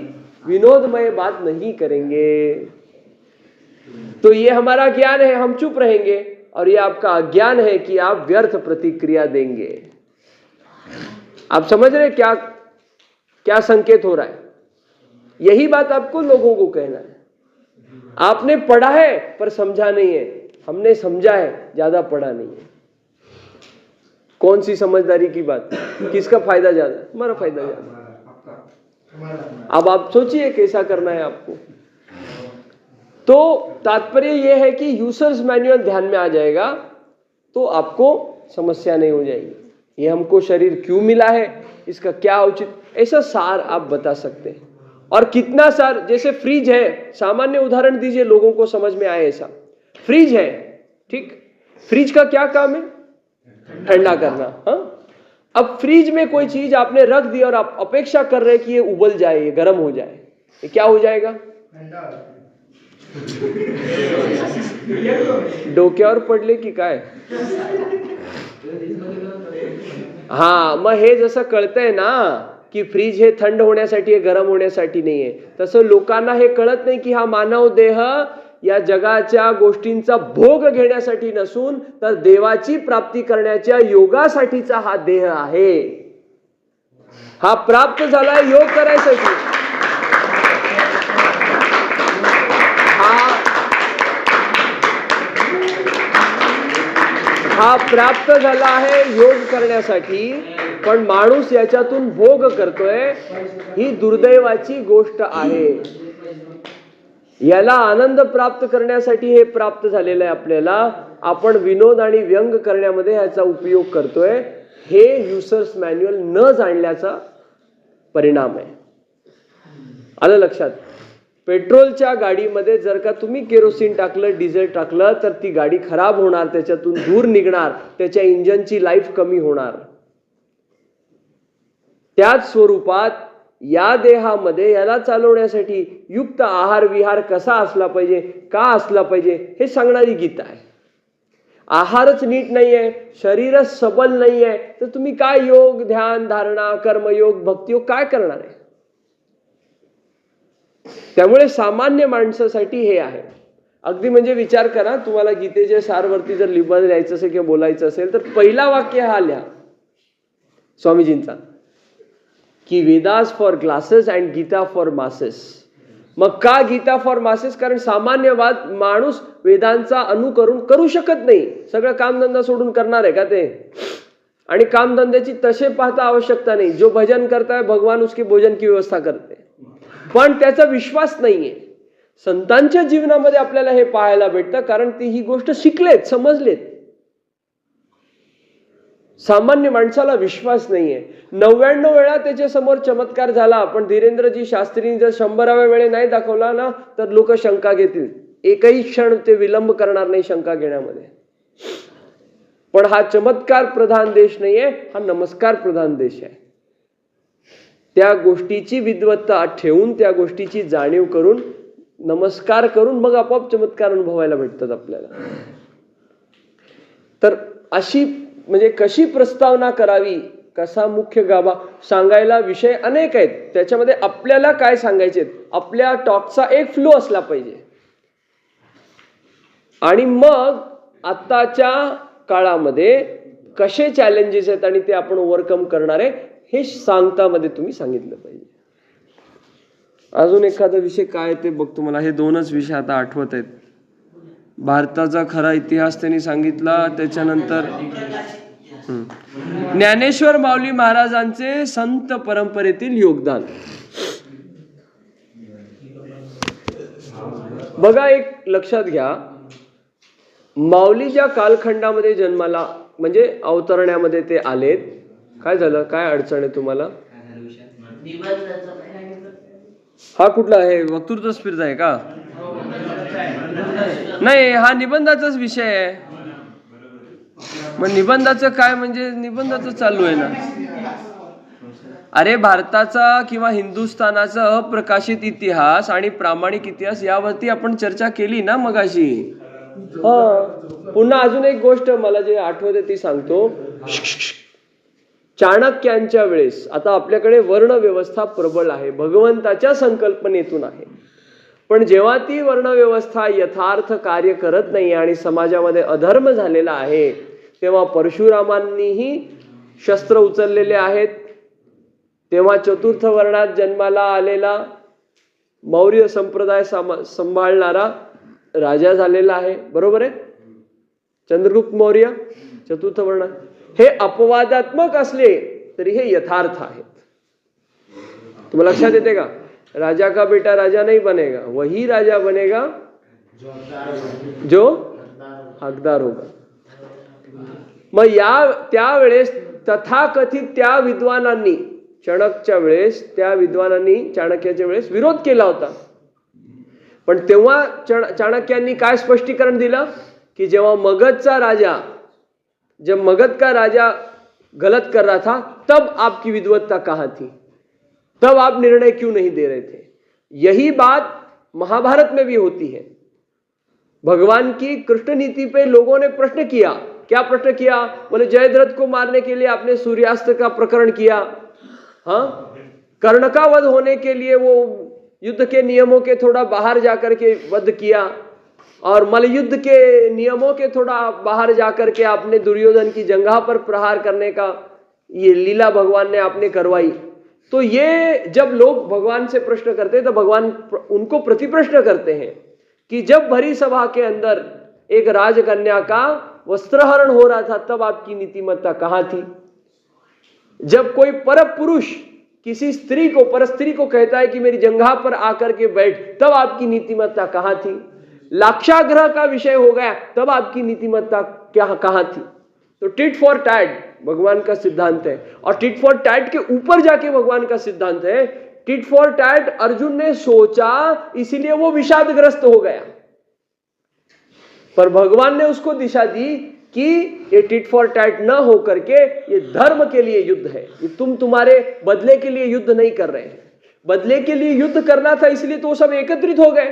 विनोदमय बात नहीं करेंगे। तो ये हमारा ज्ञान है, हम चुप रहेंगे, और ये आपका अज्ञान है कि आप व्यर्थ प्रतिक्रिया देंगे। आप समझ रहे क्या क्या संकेत हो रहा है? यही बात आपको लोगों को कहना है। आपने पढ़ा है पर समझा नहीं है, हमने समझा है, ज्यादा पढ़ा नहीं है। कौन सी समझदारी की बात, किसका फायदा ज्यादा है? हमारा फायदा ज्यादा। अब आप सोचिए कैसा करना है आपको। तो तात्पर्य यह है कि यूजर्स मैनुअल ध्यान में आ जाएगा तो आपको समस्या नहीं हो जाएगी। ये हमको शरीर क्यों मिला है, इसका क्या उचित, ऐसा सार आप बता सकते हैं। और कितना सार, जैसे फ्रिज है, सामान्य उदाहरण दीजिए लोगों को समझ में आए ऐसा। फ्रिज है, ठीक, फ्रिज का क्या काम है? ठंडा करना। हाँ, अब फ्रिज में कोई चीज आपने रख दी और आप अपेक्षा कर रहे हैं कि ये उबल जाए, ये गर्म हो जाए, ये क्या हो जाएगा? डोक्यावर पडले की काय? हा, मग हे जसं कळतंय ना की फ्रीज हे थंड होण्यासाठी, गरम होण्यासाठी नाहीये, तसं लोकांना हे कळत नाही की हा मानव देह या जगाच्या गोष्टींचा भोग घेण्यासाठी नसून तर देवाची प्राप्ती करण्याच्या योगासाठीचा हा देह आहे। हा प्राप्त झाला योग करायसाठी। हा प्राप्त झाला आहे योग करण्यासाठी, पण माणूस याच्यातून भोग करतोय, ही दुर्दैवाची गोष्ट आहे। याला आनंद प्राप्त करण्यासाठी हे प्राप्त झालेलं आहे आपल्याला, आपण विनोद आणि व्यंग करण्यामध्ये याचा उपयोग करतोय। हे युजर्स मॅन्युअल न जाणल्याचा परिणाम आहे। आलं लक्षात? पेट्रोलच्या गाडीमध्ये जर का तुम्ही केरोसिन टाकलं, डिझेल टाकलं, तर ती गाडी खराब होणार, त्याच्यातून धूर निघणार, त्याच्या इंजिनची लाईफ कमी होणार। त्याच स्वरूपात या देहामध्ये याला चालवण्यासाठी युक्त आहार विहार कसा असला पाहिजे, का असला पाहिजे, हे सांगणारी गीता आहे। आहारच नीट नाहीये, शरीरच सबल नाहीये, तर तुम्ही काय योग, ध्यान, धारणा, कर्मयोग, भक्तियोग काय करणार आहे? त्यामुळे सामान्य माणसासाठी हे आहे। अगदी म्हणजे विचार करा, तुम्हाला गीतेच्या सारवरती जर लिहून लिहायचं असेल किंवा बोलायचं असेल तर पहिला वाक्य हा लिहा स्वामीजींचा, की Vedas for classes and Gita for masses. मग का गीता फॉर मासेस? कारण सामान्यवाद माणूस वेदांचा अनुकरण करू शकत नाही। सगळं कामधंदा सोडून करणार आहे का ते? आणि कामधंद्याची तसे पाहता आवश्यकता नाही। जो भजन करता है भगवान उसके भोजन की व्यवस्था करते, पण त्याचा विश्वास नाहीये। संतांच्या जीवनामध्ये आपल्याला हे पाहायला भेटतं, कारण ते ही गोष्ट शिकलेत, समजलेत। सामान्य माणसाला विश्वास नाहीये। 99 वेळा त्याच्या समोर चमत्कार झाला, पण धीरेंद्रजी शास्त्रींनी जर 100व्या वेळे नाही दाखवला ना, तर लोक शंका घेतील। एकही क्षण ते विलंब करणार नाही शंका घेण्यामध्ये। पण हा चमत्कार प्रधान देश नाहीये, हा नमस्कार प्रधान देश आहे। त्या गोष्टीची विद्वत्ता ठेवून, त्या गोष्टीची जाणीव करून, नमस्कार करून मग आपोआप चमत्कार अनुभवायला भेटतात आपल्याला। तर अशी म्हणजे कशी प्रस्तावना करावी, कसा मुख्य गाभा सांगायला विषय अनेक आहेत। त्याच्यामध्ये आपल्याला काय सांगायचे, आपल्या टॉकचा एक फ्लो असला पाहिजे। आणि मग आताच्या काळामध्ये कसे चॅलेंजेस आहेत आणि ते आपण ओव्हरकम करणार आहे हे सांगतामध्ये तुम्ही सांगितलं पाहिजे। अजून एखादा विषय काय ते बघतो, मला हे दोनच विषय आता आठवत आहेत। भारताचा खरा इतिहास त्यांनी सांगितला, त्याच्यानंतर ज्ञानेश्वर माऊली महाराजांचे संत परंपरेतील योगदान। बघा, एक लक्षात घ्या, माऊली ज्या कालखंडामध्ये जन्माला म्हणजे अवतरण्यामध्ये ते आलेत, काय झालं, काय अडचण आहे तुम्हाला? हा कुठला आहे, वक्तृत्व स्फूर्त आहे का? नाही, हा निबंधाचाच विषय आहे। मग निबंधाचं काय, म्हणजे निबंधाचं चालू आहे ना। अरे, भारताचा किंवा हिंदुस्थानाचा अप्रकाशित इतिहास आणि प्रामाणिक इतिहास यावरती आपण चर्चा केली ना मगाशी। पुन्हा अजून एक गोष्ट मला जे आठवते ती सांगतो। चाणक्यांच्या वेळेस, आता आपल्याकडे वर्ण व्यवस्था प्रबळ आहे, भगवंताच्या संकल्पनेतून आहे, पण जेव्हा ती वर्ण व्यवस्था यथार्थ कार्य करत नाही आणि समाजामध्ये अधर्म झालेला आहे, तेव्हा परशुरामांनीही शस्त्र उचललेले आहेत। तेव्हा चतुर्थ वर्णात जन्माला आलेला मौर्य संप्रदाय सांभाळणारा राजा झालेला आहे, बरोबर आहे। चंद्रगुप्त मौर्य चतुर्थ वर्ण, हे अपवादात्मक असले तरी हे यथार्थ आहेत. तुम्हाला लक्षात येते का? राजा का बेटा राजा नहीं बनेगा, वही राजा बनेगा जो हकदार होगा. मग त्यावेळेस तथाकथित त्या विद्वानांनी चाणक्याच्या वेळेस विरोध केला होता. पण तेव्हा चाणक्यांनी काय स्पष्टीकरण दिलं की जब मगध का राजा गलत कर रहा था तब आपकी विद्वत्ता कहाँ थी, तब आप निर्णय क्यों नहीं दे रहे थे. यही बात महाभारत में भी होती है. भगवान की कृष्ण नीति पे लोगों ने प्रश्न किया. क्या प्रश्न किया? बोले जयद्रथ को मारने के लिए आपने सूर्यास्त का प्रकरण किया, हाँ, कर्ण का वध होने के लिए वो युद्ध के नियमों के थोड़ा बाहर जाकर के वध किया, और मल्लयुद्ध के नियमों के थोड़ा बाहर जाकर के आपने दुर्योधन की जंघा पर प्रहार करने का ये लीला भगवान ने आपने करवाई. तो ये जब लोग भगवान से प्रश्न करते हैं तो भगवान उनको प्रतिप्रश्न करते हैं कि जब भरी सभा के अंदर एक राजकन्या का वस्त्रहरण हो रहा था तब आपकी नीतिमत्ता कहाँ थी. जब कोई पर पुरुष किसी पर स्त्री को कहता है कि मेरी जंघा पर आकर के बैठ, तब आपकी नीतिमत्ता कहाँ थी. लाक्षागृह का विषय हो गया तब आपकी नीतिमत्ता कहाँ थी. तो टिट फॉर टैट भगवान का सिद्धांत है, और टिट फॉर टैट के ऊपर जाके भगवान का सिद्धांत है. टिट फॉर टैट अर्जुन ने सोचा इसीलिए वो विषादग्रस्त हो गया, पर भगवान ने उसको दिशा दी कि ये टिट फॉर टैट न हो करके ये धर्म के लिए युद्ध है. ये तुम्हारे बदले के लिए युद्ध नहीं कर रहे हैं. बदले के लिए युद्ध करना था इसलिए तो सब एकत्रित हो गए,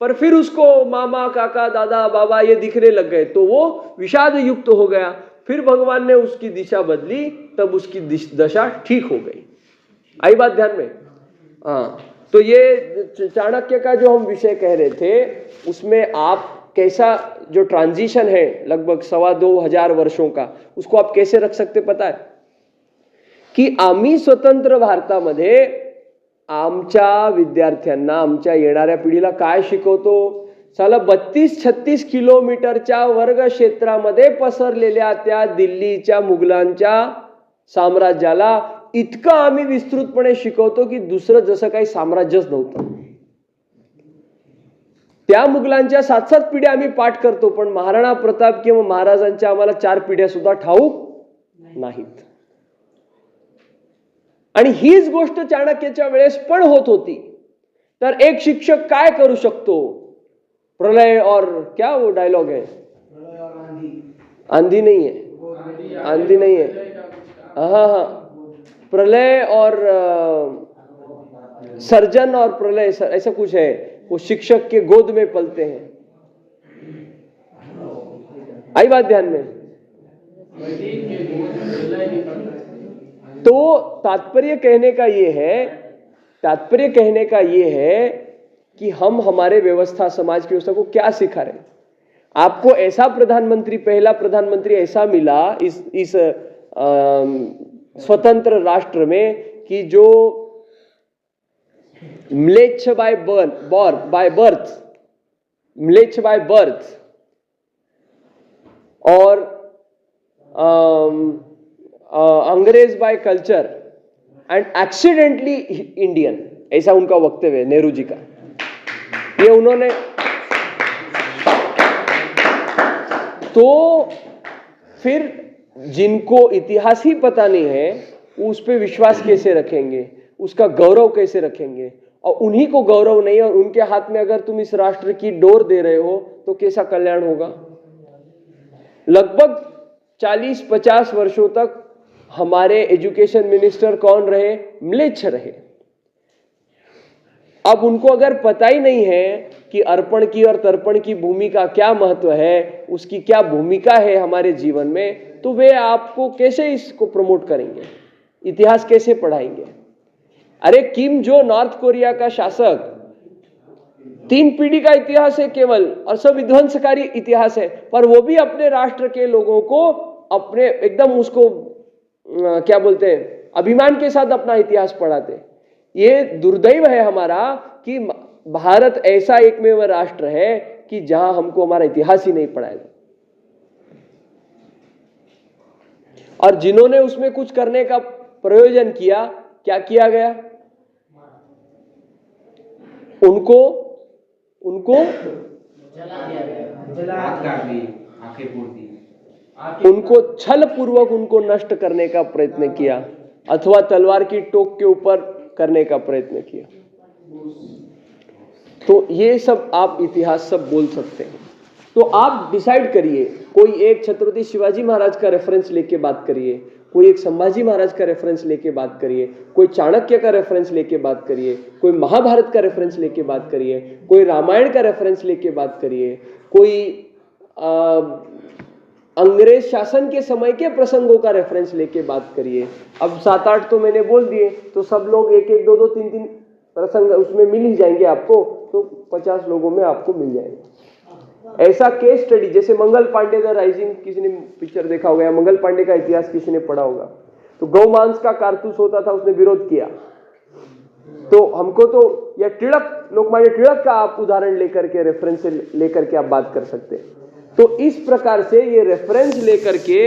पर फिर उसको मामा काका दादा बाबा ये दिखने लग गए तो वो विषाद युक्त हो गया. फिर भगवान ने उसकी दिशा बदली, तब उसकी दशा ठीक हो गई. आई बात ध्यान में? हाँ, तो ये चाणक्य का जो हम विषय कह रहे थे उसमें आप कैसा जो ट्रांजिशन है लगभग 2,2500 वर्षों का, उसको आप कैसे रख सकते पता है की आम्ही स्वतंत्र भारतामध्ये आमच्या विद्यार्थ्यांना, आमच्या येणाऱ्या पिढीला काय शिकवतो. साला 32-36 किलोमीटरच्या वर्ग क्षेत्रामध्ये पसरलेल्या त्या दिल्लीच्या मुघलांच्या साम्राज्याला इतकं आम्ही विस्तृतपणे शिकवतो की दुसरं जसं काही साम्राज्यच नव्हतं. त्या मुघलांच्या 7-7 पिढ्या आम्ही पाठ करतो, पण महाराणा प्रताप किंवा महाराजांच्या आम्हाला 4 पिढ्या सुद्धा ठाऊक नाहीत. आणि हीच गोष्ट चाणक्याच्या वेळेस पण होत होती. तर एक शिक्षक काय करू शकतो? प्रलय और क्या वो डायलॉग है, आंधी नहीं है, आंधी नहीं है, हाँ हाँ, प्रलय और सर्जन और प्रलय ऐसा कुछ है. वो शिक्षक के गोद में पलते हैं. आई बात ध्यान में? तो तात्पर्य कहने का ये है कि हम हमारे व्यवस्था, समाज की व्यवस्था को क्या सिखा रहे हैं. आपको ऐसा प्रधानमंत्री, पहला प्रधानमंत्री ऐसा मिला इस स्वतंत्र राष्ट्र में कि जो म्लेच्छ बाय बर्थ और अंग्रेज by culture end accidentally Indian, ऐसा उनका वक्तव्य है नेहरू जी का. ये उन्होंने तो फिर जिनको इतिहास ही पता नहीं है उस पे विश्वास कैसे रखेंगे, उसका गौरव कैसे रखेंगे. और उन्हीं को गौरव नहीं है और उनके हाथ में अगर तुम इस राष्ट्र की डोर दे रहे हो तो कैसा कल्याण होगा. लगभग 40-50 वर्षों तक हमारे एजुकेशन मिनिस्टर कौन रहे? म्लेच्छ रहे. अब उनको अगर पता ही नहीं है कि अर्पण की और तर्पण की भूमि का क्या महत्व है, उसकी क्या भूमिका है हमारे जीवन में, तो वे आपको कैसे इसको प्रमोट करेंगे, इतिहास कैसे पढ़ाएंगे. अरे किम जो नॉर्थ कोरिया का शासक, 3 पीढ़ी का इतिहास है केवल और सब विध्वंसकारी इतिहास है, पर वो भी अपने राष्ट्र के लोगों को अपने एकदम उसको क्या बोलते हैं, अभिमान के साथ अपना इतिहास पढ़ाते. ये दुर्दैव है हमारा कि भारत ऐसा एकमेव राष्ट्र है कि जहां हमको हमारा इतिहास ही नहीं पढ़ाएगा. और जिन्होंने उसमें कुछ करने का प्रयोजन किया, क्या किया गया? उनको आग काट दी, आंखें फोड़ दी। उनको छल पूर्वक उनको नष्ट करने का प्रयत्न किया, अथवा तलवार की टोक के ऊपर करने का प्रयत्न किया। तो ये सब आप इतिहास सब बोल सकते हैं। तो आप डिसाइड करिए, कोई एक छत्रपति शिवाजी महाराज का रेफरेंस लेके बात करिए, कोई एक संभाजी महाराज का रेफरेंस लेके बात करिए, कोई चाणक्य का रेफरेंस लेके बात करिए, कोई महाभारत का रेफरेंस लेके बात करिए, कोई रामायण का रेफरेंस लेके बात करिए, कोई अंग्रेज शासन के समय के प्रसंगों का रेफरेंस लेके बात करिए। अब 7-8 तो मैंने बोल दिए, तो सब लोग 1-1, 2-2, 3-3 प्रसंग उसमें मिल ही जाएंगे आपको, तो 50 लोगों में आपको मिल जाएंगे। ऐसा केस स्टडी जैसे मंगल पांडे द राइजिंग, किसी ने पिक्चर देखा होगा, या मंगल पांडे का इतिहास किसी ने पढ़ा होगा, तो गौ मांस का कारतूस होता था, उसने विरोध किया। तो हमको तो या टिळक, लोकमान्य टिळक का आप उदाहरण लेकर के, रेफरेंस लेकर के आप बात कर सकते हैं। तो इस प्रकार से ये रेफरेंस लेकर के,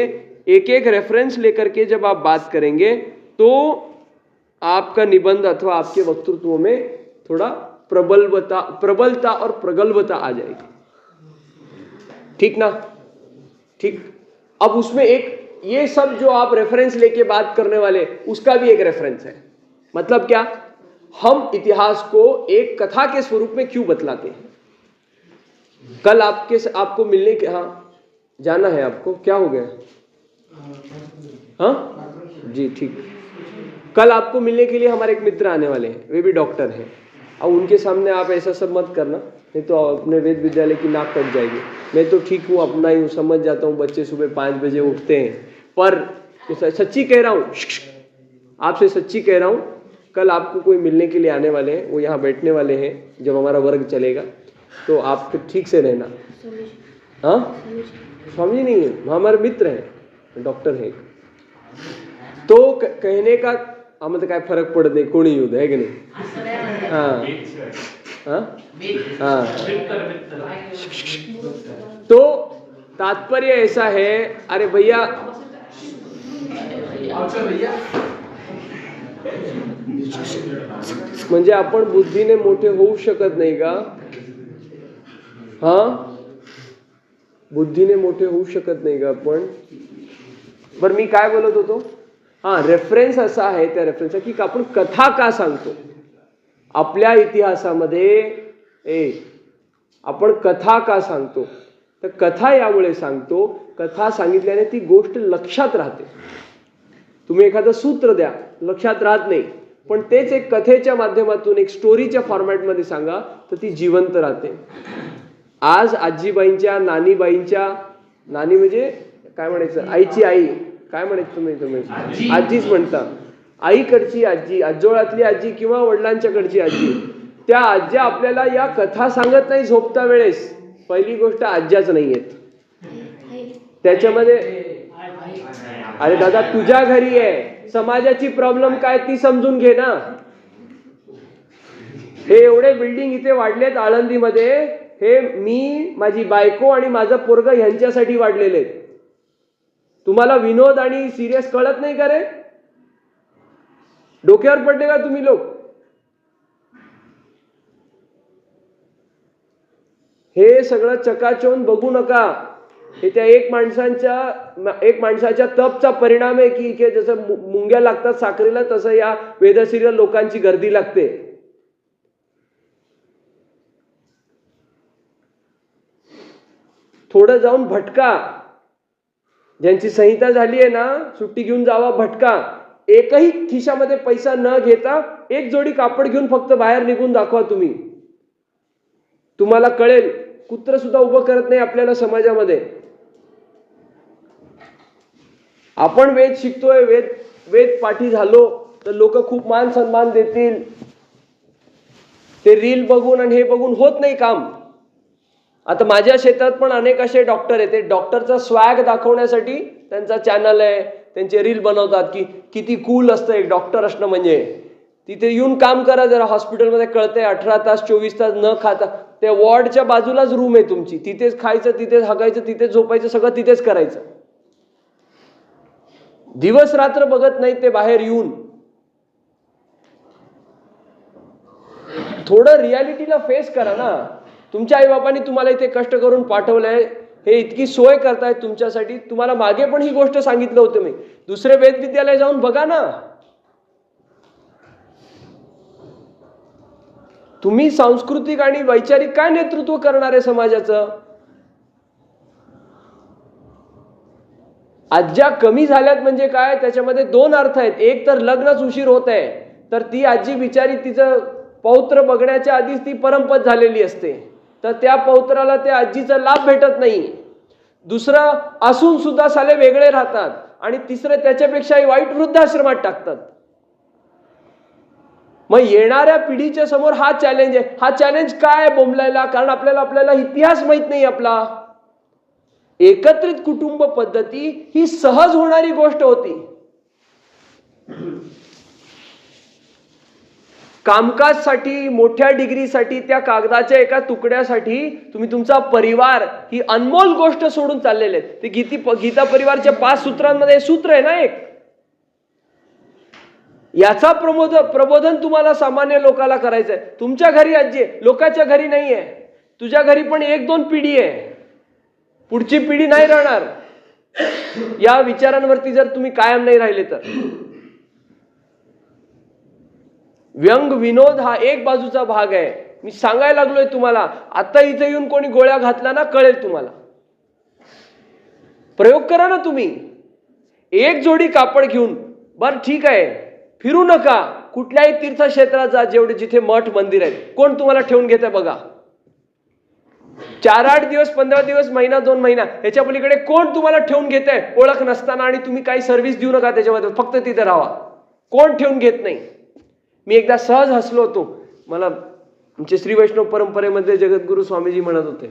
एक रेफरेंस लेकर के जब आप बात करेंगे, तो आपका निबंध अथवा आपके वक्तृत्व में थोड़ा प्रबलता और प्रगल्भता आ जाएगी। ठीक ना? ठीक। अब उसमें एक ये सब जो आप रेफरेंस लेके बात करने वाले, उसका भी एक रेफरेंस है। मतलब क्या? हम इतिहास को एक कथा के स्वरूप में क्यों बतलाते हैं? कल आपको मिलने के, हाँ जाना है आपको, क्या हो गया? हाँ जी, ठीक। कल आपको मिलने के लिए हमारे एक मित्र आने वाले हैं, वे भी डॉक्टर हैं। अब उनके सामने आप ऐसा सब मत करना, नहीं तो अपने वेद विद्यालय की नाक कट जाएगी। मैं तो ठीक हूँ, अपना ही समझ जाता हूँ, बच्चे सुबह 5 बजे उठते हैं, पर सच्ची कह रहा हूँ, आपसे सच्ची कह रहा हूँ, कल आपको कोई मिलने के लिए आने वाले हैं, वो यहाँ बैठने वाले हैं जब हमारा वर्ग चलेगा, तो आप फिर ठीक से रहना। हाँ, स्वामी जी नहीं है, हमारे मित्र हैं, डॉक्टर हैं। तो कहने का आम्हाला काय फरक पडत नाही, कोणी येऊ दे, है की नाही? हाँ हाँ, तो तात्पर्य ऐसा है, अरे भैया म्हणजे आपण बुद्धीने मोठे होऊ शकत नाही का? हाँ, बुद्धीने मोठे होऊ शकत नाही का आपण? बरं, मी काय बोलत होतो? हाँ, रेफरेन्स असा आहे, त्या रेफरन्सचा की आपण कथा का सांगतो आपल्या इतिहासामध्ये, आपण कथा का सांगतो? तर कथा यामुळे सांगतो, कथा सांगितल्याने ती गोष्ट लक्षात राहते। तुम्ही एखादं सूत्र द्या, लक्षात राहत नाही, पण तेच एक कथेच्या माध्यमातून, एक स्टोरीच्या फॉर्मॅटमध्ये सांगा, तर ती जिवंत राहते। आज आजीबाईंच्या, नानीबाईंच्या, नानी म्हणजे काय म्हणायचं, आईची आई, काय म्हणायचं तुम्ही आजीच म्हणता, आईकडची आजी, आजोळातली आजी किंवा वडिलांच्याकडची आजी, त्या आज्या आपल्याला या कथा सांगत नाही झोपता वेळेस। पहिली गोष्ट, आज्याच नाही आहेत त्याच्यामध्ये। अरे दादा, तुझ्या घरी आहे, समाजाची प्रॉब्लेम काय ती समजून घे ना। हे एवढे बिल्डिंग इथे वाढलेत आळंदीमध्ये, हे मी, माझी बायको आणि माझं पोरगं ह्यांच्यासाठी वाढलेले आहेत। तुम्हाला विनोद आणि सिरियस कळत नाही का रे? डोक्यावर पडले का तुम्ही लोक? हे सगळं चकाचौंध बघू नका। हे त्या एक माणसाच्या तपचा परिणाम आहे की जसं मुंग्या लागतात साखरेला, तसं या वेदसिरियल लोकांची गर्दी लागते। थोडं जाऊन भटका, ज्यांची संहिता झाली आहे ना, सुट्टी घेऊन जावा, भटका। एकही खिशामध्ये पैसा न घेता एक जोडी कापड घेऊन फक्त बाहेर निघून दाखवा तुम्ही, तुम्हाला कळेल। कुत्र सुद्धा उभं करत नाही आपल्याला समाजामध्ये। आपण वेद शिकतोय, वेद पाठी झालो तर लोक खूप मान सन्मान देतील। ते रील बघून आणि हे बघून होत नाही काम। आता माझ्या क्षेत्रात पण अनेक असे डॉक्टर आहेत, ते डॉक्टरचा स्वॅग दाखवण्यासाठी त्यांचा चॅनल आहे, त्यांचे रील बनवतात की किती कूल असतं एक डॉक्टर असणं। म्हणजे तिथे येऊन काम करा जरा, हॉस्पिटलमध्ये कळतंय 18 तास 24 तास न खाता, त्या वॉर्डच्या बाजूलाच रूम आहे तुमची, तिथेच खायचं, तिथेच हागायचं, तिथेच झोपायचं, सगळं तिथेच करायचं। दिवस रात्र बघत नाही ते बाहेर येऊन. थोडं रियालिटीला फेस करा ना. तुमच्या आईबापांनी तुम्हाला इथे कष्ट करून पाठवलंय, हे इतकी सोय करतायत तुमच्यासाठी. तुम्हाला मागे पण ही गोष्ट सांगितलं होतं मी. दुसरे वेद विद्यालय जाऊन बघा ना. तुम्ही सांस्कृतिक आणि वैचारिक काय नेतृत्व करणार आहे समाजाचं? आज्या कमी झाल्यात म्हणजे काय, त्याच्यामध्ये दोन अर्थ आहेत. एक तर लग्नच उशीर होत आहे, तर ती आजी बिचारी तिचं पौत्र बघण्याच्या आधीच ती परमपद झालेली असते, तर त्या पौत्राला त्या आजीचा लाभ भेटत नाही. दुसरं, असून सुद्धा साले वेगळे राहतात. आणि तिसरं, त्याच्यापेक्षाही वाईट वृद्धाश्रमात टाकतात. मग येणाऱ्या पिढीच्या समोर हा चॅलेंज आहे. हा चॅलेंज काय बोंबलायला? कारण आपल्याला इतिहास माहित नाही आपला. एकत्रित कुटुंब पद्धती ही सहज होणारी गोष्ट होती. कामकाजसाठी, मोठ्या डिग्रीसाठी, त्या कागदाच्या एका तुकड्यासाठी तुम्ही तुमचा परिवार ही अनमोल गोष्ट सोडून चाललेले आहेत. ते गीता परिवारच्या 5 सूत्रांमध्ये सूत्र आहे ना एक. याचा प्रबोधन तुम्हाला सामान्य लोकाला करायचंय. तुमच्या घरी आजी आहे, लोकांच्या घरी नाहीये. तुझ्या घरी पण 1-2 पिढी आहे, पुढची पिढी नाही राहणार. या विचारांवरती जर तुम्ही कायम नाही राहिले तर. व्यंग विनोद हा एक बाजूचा भाग आहे. मी सांगायला लागलोय तुम्हाला. आता इथे येऊन कोणी गोळ्या घातला ना, कळेल तुम्हाला. प्रयोग करा ना तुम्ही. एक जोडी कापड घेऊन, बर ठीक आहे, फिरू नका, कुठल्याही तीर्थक्षेत्रात जा जिथे मठ मंदिर आहेत. कोण तुम्हाला ठेवून घेते बघा. 4-8 दिवस, 15 दिवस, महिना, 2 महिना, ह्याच्या पलीकडे कोण तुम्हाला ठेवून घेते ओळख नसताना? आणि तुम्ही काही सर्व्हिस देऊ नका त्याच्यामध्ये, फक्त तिथे राहा. कोण ठेवून घेत नाही. मी एकदा सहज हसलो होतो. मला आमचे श्री वैष्णव परंपरेमध्ये जगद्गुरु स्वामीजी म्हणत होते,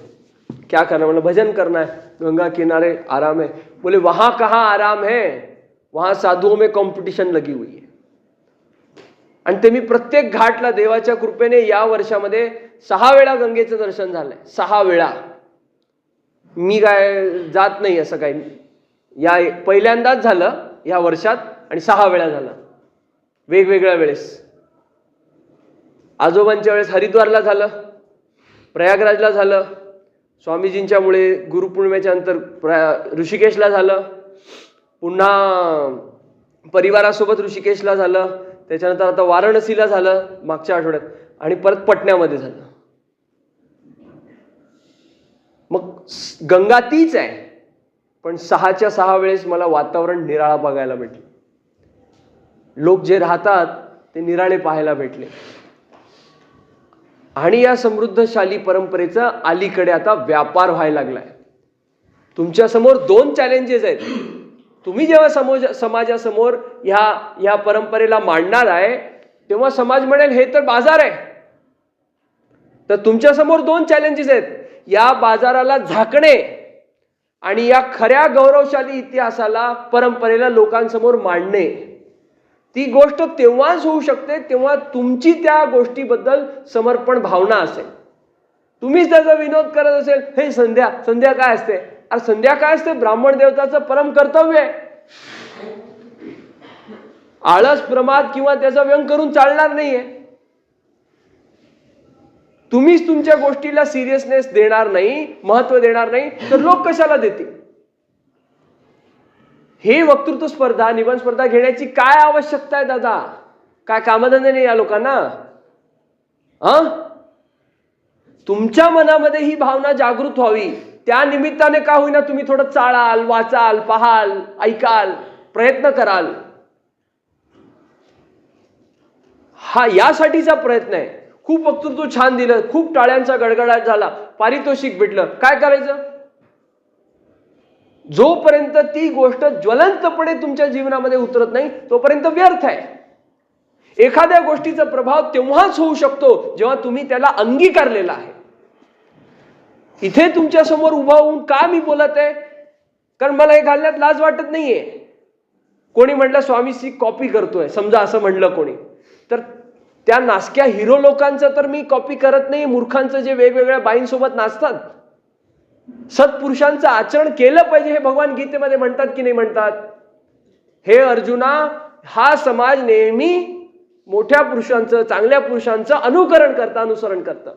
क्या करना, मतलब भजन करना है, गंगा किनारे आराम है. बोले वहां कहाँ आराम है, वहां साधुओं में कॉम्पिटिशन लगी हुई है. आणि ते मी प्रत्येक घाटला देवाच्या कृपेने या वर्षामध्ये 6 वेळा गंगेचं दर्शन झालंय. 6 वेळा. मी काय जात नाही असं काही. या पहिल्यांदाच झालं या वर्षात, आणि 6 वेळा झालं वेगवेगळ्या वेळेस. आजोबांच्या वेळेस हरिद्वारला झालं, प्रयागराजला झालं, स्वामीजींच्या मुळे गुरुपौर्णिमेच्या नंतर ऋषिकेशला झालं, पुन्हा परिवारासोबत ऋषिकेशला झालं, त्याच्यानंतर आता वाराणसीला झालं मागच्या आठवड्यात, आणि परत पटण्यामध्ये झालं. मग गंगा तीच आहे, पण 6च्या 6 वेळेस मला वातावरण निराळा बघायला भेटलं. लोक जे राहतात ते निराळे पाहायला भेटले. आणि या समृद्धशाली परंपरेचा अलीकडे आता व्यापार व्हायला लागलाय. तुमच्या समोर 2 चॅलेंजेस आहेत. तुम्ही जेव्हा समाजासमोर ह्या परंपरेला मांडणार आहे, तेव्हा समाज म्हणेल हे तर बाजार आहे. तर तुमच्या समोर 2 चॅलेंजेस आहेत. या बाजाराला झाकणे आणि या खऱ्या गौरवशाली इतिहासाला, परंपरेला लोकांसमोर मांडणे. ती गोष्ट तेव्हाच होऊ शकते तेव्हा तुमची त्या गोष्टीबद्दल समर्पण भावना असेल. तुम्हीच त्याचा विनोद करत असेल, हे संध्या काय असते? अरे संध्या काय असते? ब्राह्मण देवताचं परम कर्तव्य आहे. आळस, प्रमाद किंवा त्याचा व्यंग करून चालणार नाहीये. तुम्हीच तुमच्या गोष्टीला सिरियसनेस देणार नाही, महत्व देणार नाही, तर लोक कशाला देतील? हे वक्तृत्व स्पर्धा, निबंध स्पर्धा घेण्याची काय आवश्यकता आहे दादा? काय कामधंदे नाही या लोकांना? तुमच्या मनामध्ये ही भावना जागृत व्हावी. त्या निमित्ताने का होईना तुम्ही थोडं चाळाल, वाचाल, पाहाल, ऐकाल, प्रयत्न कराल. हा यासाठीचा प्रयत्न आहे. खूप वक्तृत्व छान दिलं, खूप टाळ्यांचा गडगडाट झाला, पारितोषिक भेटलं, काय करायचं? जोपर्यंत ती गोष्ट ज्वलंतपणे तुमच्या जीवनामध्ये उतरत नाही तोपर्यंत व्यर्थ आहे. एखाद्या गोष्टीचा प्रभाव तेव्हाच होऊ शकतो जेव्हा तुम्ही त्याला अंगीकारलेला आहे. इथे तुमच्या समोर उभा होऊन का मी बोलत आहे? कारण मला हे घालण्यात लाज वाटत नाहीये. कोणी म्हटलं स्वामीची कॉपी करतोय, समजा असं म्हणलं कोणी, तर त्या नासक्या हिरो लोकांचं तर मी कॉपी करत नाही. मूर्खांचं जे वेगवेगळ्या बाईंसोबत नाचतात. सत्पुरुषांचं आचरण केलं पाहिजे हे भगवान गीतेमध्ये म्हणतात की नाही म्हणतात? हे अर्जुना, हा समाज नेहमी मोठ्या पुरुषांचं, चांगल्या पुरुषांचं अनुसरण करतं.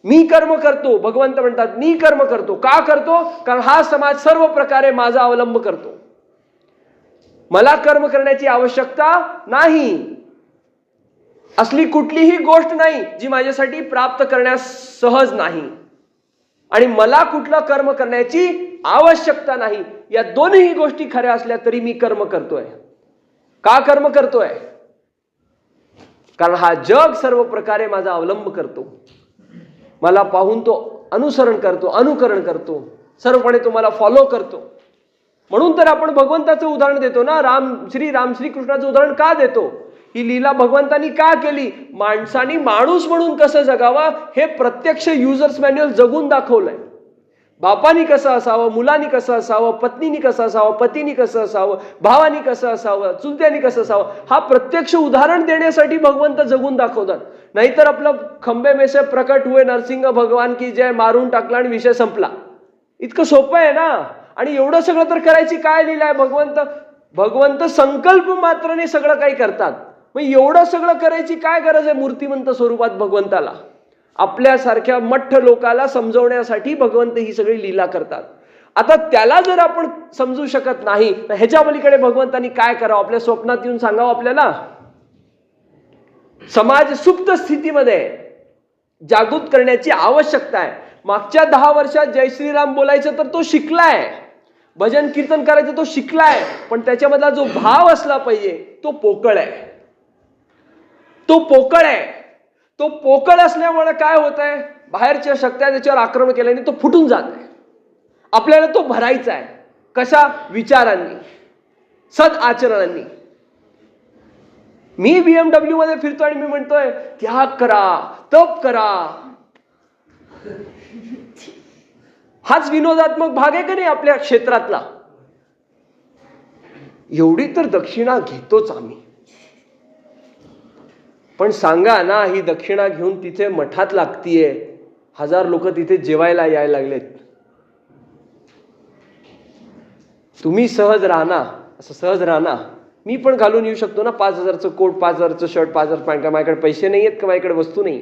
मी कर्म करतो, भगवंत म्हणतात मी कर्म करतो. का करतो? कारण हा समाज सर्व प्रकारे माझा अवलंब करतो. मला कर्म करण्याची आवश्यकता नाही. असली कुठलीही गोष्ट नाही जी माझ्यासाठी प्राप्त करण्यास सहज नाही, आणि मला कुठलं कर्म करण्याची आवश्यकता नाही. या दोन्ही गोष्टी खऱ्या असल्या तरी मी कर्म करतोय. का कर्म करतोय? कारण हा जग सर्व प्रकारे माझा अवलंब करतो. मला पाहून तो अनुसरण करतो, अनुकरण करतो, सर्वपणे तो मला फॉलो करतो. म्हणून तर आपण भगवंताचं उदाहरण देतो ना. राम श्रीकृष्णाचं उदाहरण का देतो? ही लीला भगवंतानी का केली? माणसानी माणूस म्हणून कसं जगावा हे प्रत्यक्ष युजर्स मॅन्युअल जगून दाखवलंय. बापानी कसं असावं, मुलांनी कसं असावं, पत्नीनी कसं असावं, पतीनी कसं असावं, भावानी कसं असावं, चुलत्यानी कसं असावं, हा प्रत्यक्ष उदाहरण देण्यासाठी भगवंत जगून दाखवतात. नाहीतर आपलं खंबे में से प्रकट हुए नरसिंह भगवान की जय मारून टाकला आणि विषय संपला. इतकं सोपं आहे ना. आणि एवढं सगळं तर करायची काय लीला आहे? भगवंत संकल्प मात्राने सगळं काही करतात. मग एवढं सगळं करायची काय गरज आहे मूर्तिमंत स्वरूपात भगवंताला? आपल्यासारख्या मठ्ठ लोकाला समजवण्यासाठी भगवंत ही सगळी लीला करतात. आता त्याला जर आपण समजू शकत नाही तर ह्याच्या पलीकडे भगवंतानी काय करावं? आपल्या स्वप्नात येऊन सांगावं आपल्याला? समाज सुप्त स्थितीमध्ये जागृत करण्याची आवश्यकता आहे. मागच्या 10 वर्षात जय श्रीराम बोलायचं तर तो शिकलाय, भजन कीर्तन करायचं तो शिकलाय, पण त्याच्यामधला जो भाव असला पाहिजे तो पोकळ आहे. तो पोकळ आहे. तो पोकळ असल्यामुळे काय होत आहे? बाहेरच्या शक्त्या त्याच्यावर आक्रमण केल्याने तो फुटून जात आहे. आपल्याला तो भरायचा आहे. कशा? विचारांनी, सद आचरणांनी. मी BMW मध्ये फिरतो आणि मी म्हणतोय त्याग करा, तप करा. हाच विनोदात्मक भाग आहे का नाही आपल्या क्षेत्रातला? एवढी तर दक्षिणा घेतोच आम्ही. पण सांगा ना, ही दक्षिणा घेऊन तिथे मठात लागतीये. 1000 लोक तिथे जेवायला यायला लागलेत. तुम्ही सहज राहना, असं सहज राहना. मी पण घालून येऊ शकतो ना 5000चं कोट, 5000चं शर्ट, 5000 पॅन्ट. का माझ्याकडे पैसे नाही आहेत का माझ्याकडे वस्तू नाही?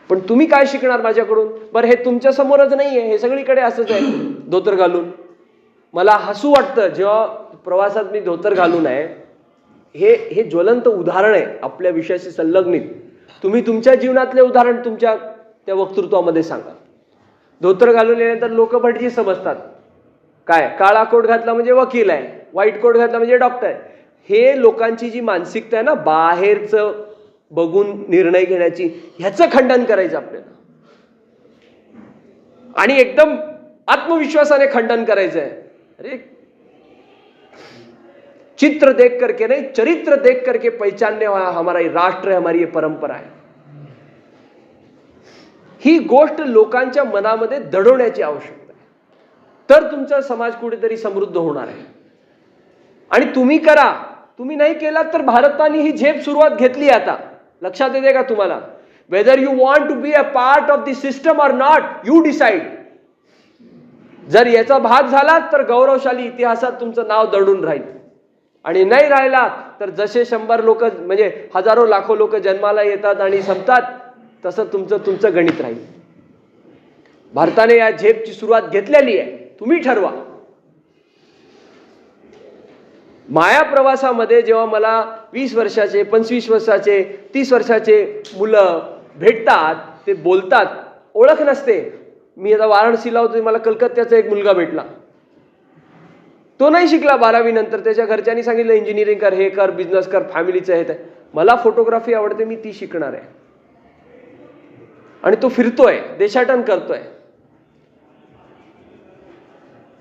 पण तुम्ही काय शिकणार माझ्याकडून? बरं, हे तुमच्या समोरच नाहीये, हे सगळीकडे असंच आहे धोतर घालून. मला हसू वाटतं जेव्हा प्रवासात मी धोतर घालून आहे. हे ज्वलंत उदाहरण आहे आपल्या विषयाशी संलग्नित. तुम्ही तुमच्या जीवनातले उदाहरण तुमच्या त्या वक्तृत्वामध्ये सांगा. धोतर घालून येण्यानंतर लोक भटजी समजतात. काय? काळा कोट घातला म्हणजे वकील आहे, व्हाईट कोट घातला म्हणजे डॉक्टर आहे. हे लोकांची जी मानसिकता आहे ना, बाहेरचं बघून निर्णय घेण्याची, ह्याचं खंडन करायचं आपल्याला. आणि एकदम आत्मविश्वासाने खंडन करायचं आहे. अरे, चित्र देख करके नहीं, चरित्र देख करके पहचानने वाला हमारा ये राष्ट्र है, हमारी ये परंपरा है. ही गोष्ट लोकांच्या मनामध्ये दडवण्याची आवश्यकता आहे. तर तुमचा समाज कुठेतरी समृद्ध होणार आहे. आणि तुम्ही करा. तुम्ही नाही केलात तर भारताने ही झेप सुरुवात घेतली. आता लक्षात येते का तुम्हाला? Whether you want to be a part of the system or not, you decide. जर याचा भाग झाला तर गौरवशाली इतिहासात तुमचं नाव दडून राहील. आणि नाही राहिला तर जसे 100 लोक म्हणजे हजारो लाखो लोक जन्माला येतात आणि संपतात, तसं तुमचं गणित राहील. भारताने या झेपची सुरुवात घेतलेली आहे. तुम्ही ठरवा. माया प्रवासामध्ये जेव्हा मला 20 वर्षाचे, 25 वर्षाचे, 30 वर्षाचे मुलं भेटतात, ते बोलतात, ओळख नसते. मी आता वाराणसीला होतो, मला कलकत्त्याचा एक मुलगा भेटला. तो नाही शिकला 12वी नंतर. त्याच्या घरच्यांनी सांगितलं इंजिनिअरिंग कर, हे कर, बिझनेस कर, फॅमिलीचं हे. मला फोटोग्राफी आवडते, मी ती शिकणार आहे. आणि तो फिरतोय, देशाटन करतोय.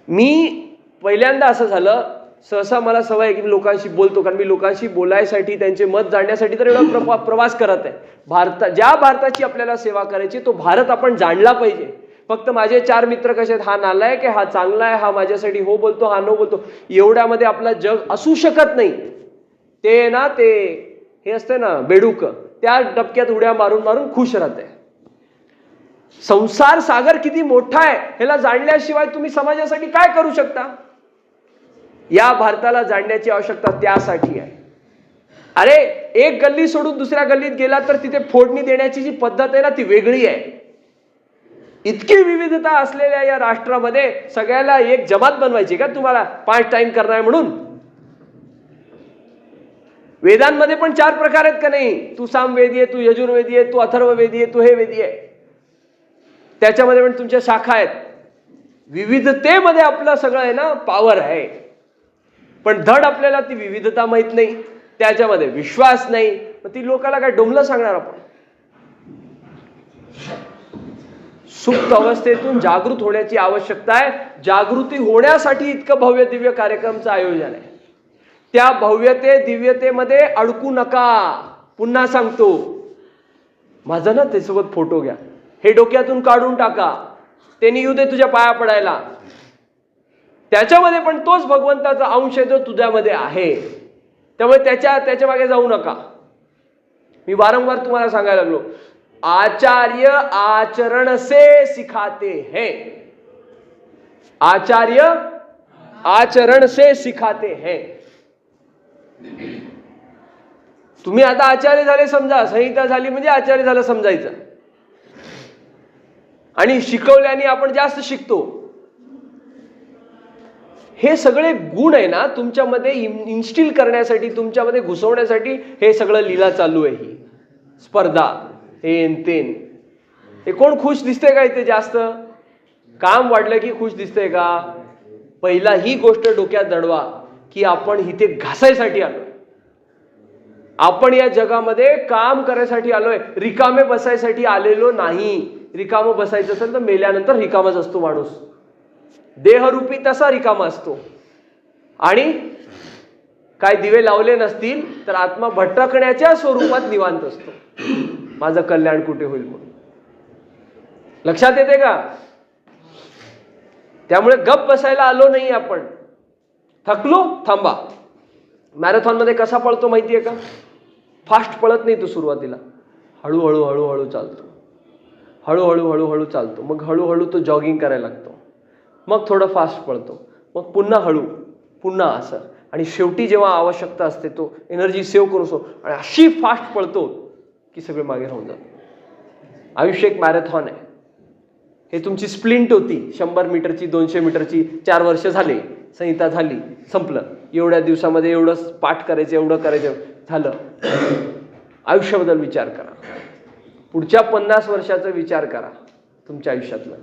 मी पहिल्यांदा असं झालं, सहसा मला सवय आहे की मी लोकांशी बोलतो, कारण मी लोकांशी बोलायसाठी, त्यांचे मत जाणण्यासाठी तर एवढा प्रवास करत आहे. ज्या भारताची आपल्याला सेवा करायची तो भारत आपण जाणला पाहिजे. फक्त माझे 4 मित्र कसे आहेत, हा नालायक आहे, हा चांगला आहे, हा माझ्यासाठी हो बोलतो, हा नो बोलतो, एवढ्यामध्ये आपला जग असू शकत नाही. ते ना, ते हे असते ना बेडूक, त्या डबक्यात उड्या मारून मारून खुश राहते. संसार सागर किती मोठा आहे ह्याला जाणल्याशिवाय तुम्ही समाजासाठी काय करू शकता? या भारताला जाणण्याची आवश्यकता त्यासाठी आहे. अरे एक गल्ली सोडून दुसऱ्या गल्लीत गेला तर तिथे फोडणी देण्याची जी पद्धत आहे ना ती वेगळी आहे. इतकी विविधता असलेल्या या राष्ट्रामध्ये सगळ्याला एक जमात बनवायची का तुम्हाला 5 टाइम करणार म्हणून? वेदांमध्ये पण 4 प्रकार आहेत का नाही? तू सामवेदी आहे, तू यजुर्वेदी आहे, तू अथर्ववेदी आहे, तू हे वेदी आहे. त्याच्यामध्ये पण तुमच्या शाखा आहेत. विविधतेमध्ये आपलं सगळं आहे ना पॉवर आहे. पण धड आपल्याला ती विविधता माहित नाही, त्याच्यामध्ये विश्वास नाही. मग ती लोकांना काय डोंबलं सांगणार आपण? सुप्त अवस्थेतून जागृत होण्याची आवश्यकता आहे. जागृती होण्यासाठी इतकं भव्य दिव्य कार्यक्रमचं आयोजन आहे. त्या भव्यते दिव्यतेमध्ये अडकू नका. पुन्हा सांगतो, माझा ना त्यासोबत फोटो घ्या, हे डोक्यातून काढून टाका. त्यांनी येऊ दे तुझ्या पाया पडायला. त्याच्यामध्ये पण तोच भगवंताचा अंश आहे जो तुझ्यामध्ये आहे. त्यामुळे त्याच्या मागे जाऊ नका. मी वारंवार तुम्हाला सांगायला लागलो, आचार्य आचरण से सिखाते हैं. आचार्य आचरण से सिखाते हैं. तुम्ही आता आचार्य झाले समजा, संहिता झाली म्हणजे आचार्य झालं समजायचं. आणि शिकवल्याने आपण जास्त शिकतो. हे सगळे गुण आहे ना तुमच्यामध्ये इन्स्टिल करण्यासाठी, तुमच्यामध्ये घुसवण्यासाठी हे सगळं लीला चालू आहे. ही स्पर्धा, हेन तेन. हे कोण खुश दिसतंय का इथे? जास्त काम वाढलं की खुश दिसतंय का? पहिला ही गोष्ट डोक्यात दडवा की आपण इथे घासायसाठी आलोय. आपण या जगामध्ये काम करायसाठी आलोय, रिकामे बसायसाठी आलेलो नाही. रिकामं बसायचं असेल तर मेल्यानंतर रिकामाच असतो माणूस. देहरूपी तसा रिकामा असतो. आणि काय दिवे लावले नसतील तर आत्मा भटकण्याच्या स्वरूपात निवांत असतो. माझं कल्याण कुठे होईल म्हणून. लक्षात येते का? त्यामुळे गप बसायला आलो नाही आपण. थकलो, थांबा. मॅरेथॉन मध्ये कसा पळतो माहितीये का? फास्ट पळत नाही तो सुरुवातीला. हळूहळू हळूहळू चालतो, हळूहळू हळूहळू चालतो. मग हळूहळू तो जॉगिंग करायला लागतो. मग थोडं फास्ट पळतो, मग पुन्हा हळू, पुन्हा असं. आणि शेवटी जेव्हा आवश्यकता असते तो एनर्जी सेव्ह करू शकतो आणि अशी फास्ट पळतो की सगळे मागे राहून जातात. आयुष्य एक मॅरेथॉन आहे. हे तुमची स्प्लिंट होती 100 मीटरची, 200 मीटरची. 4 वर्ष झाले, संहिता झाली, संपलं. एवढ्या दिवसामध्ये एवढं पाठ करायचं, एवढं करायचं, झालं. आयुष्याबद्दल विचार करा. पुढच्या 50 वर्षाचा विचार करा तुमच्या आयुष्यातला.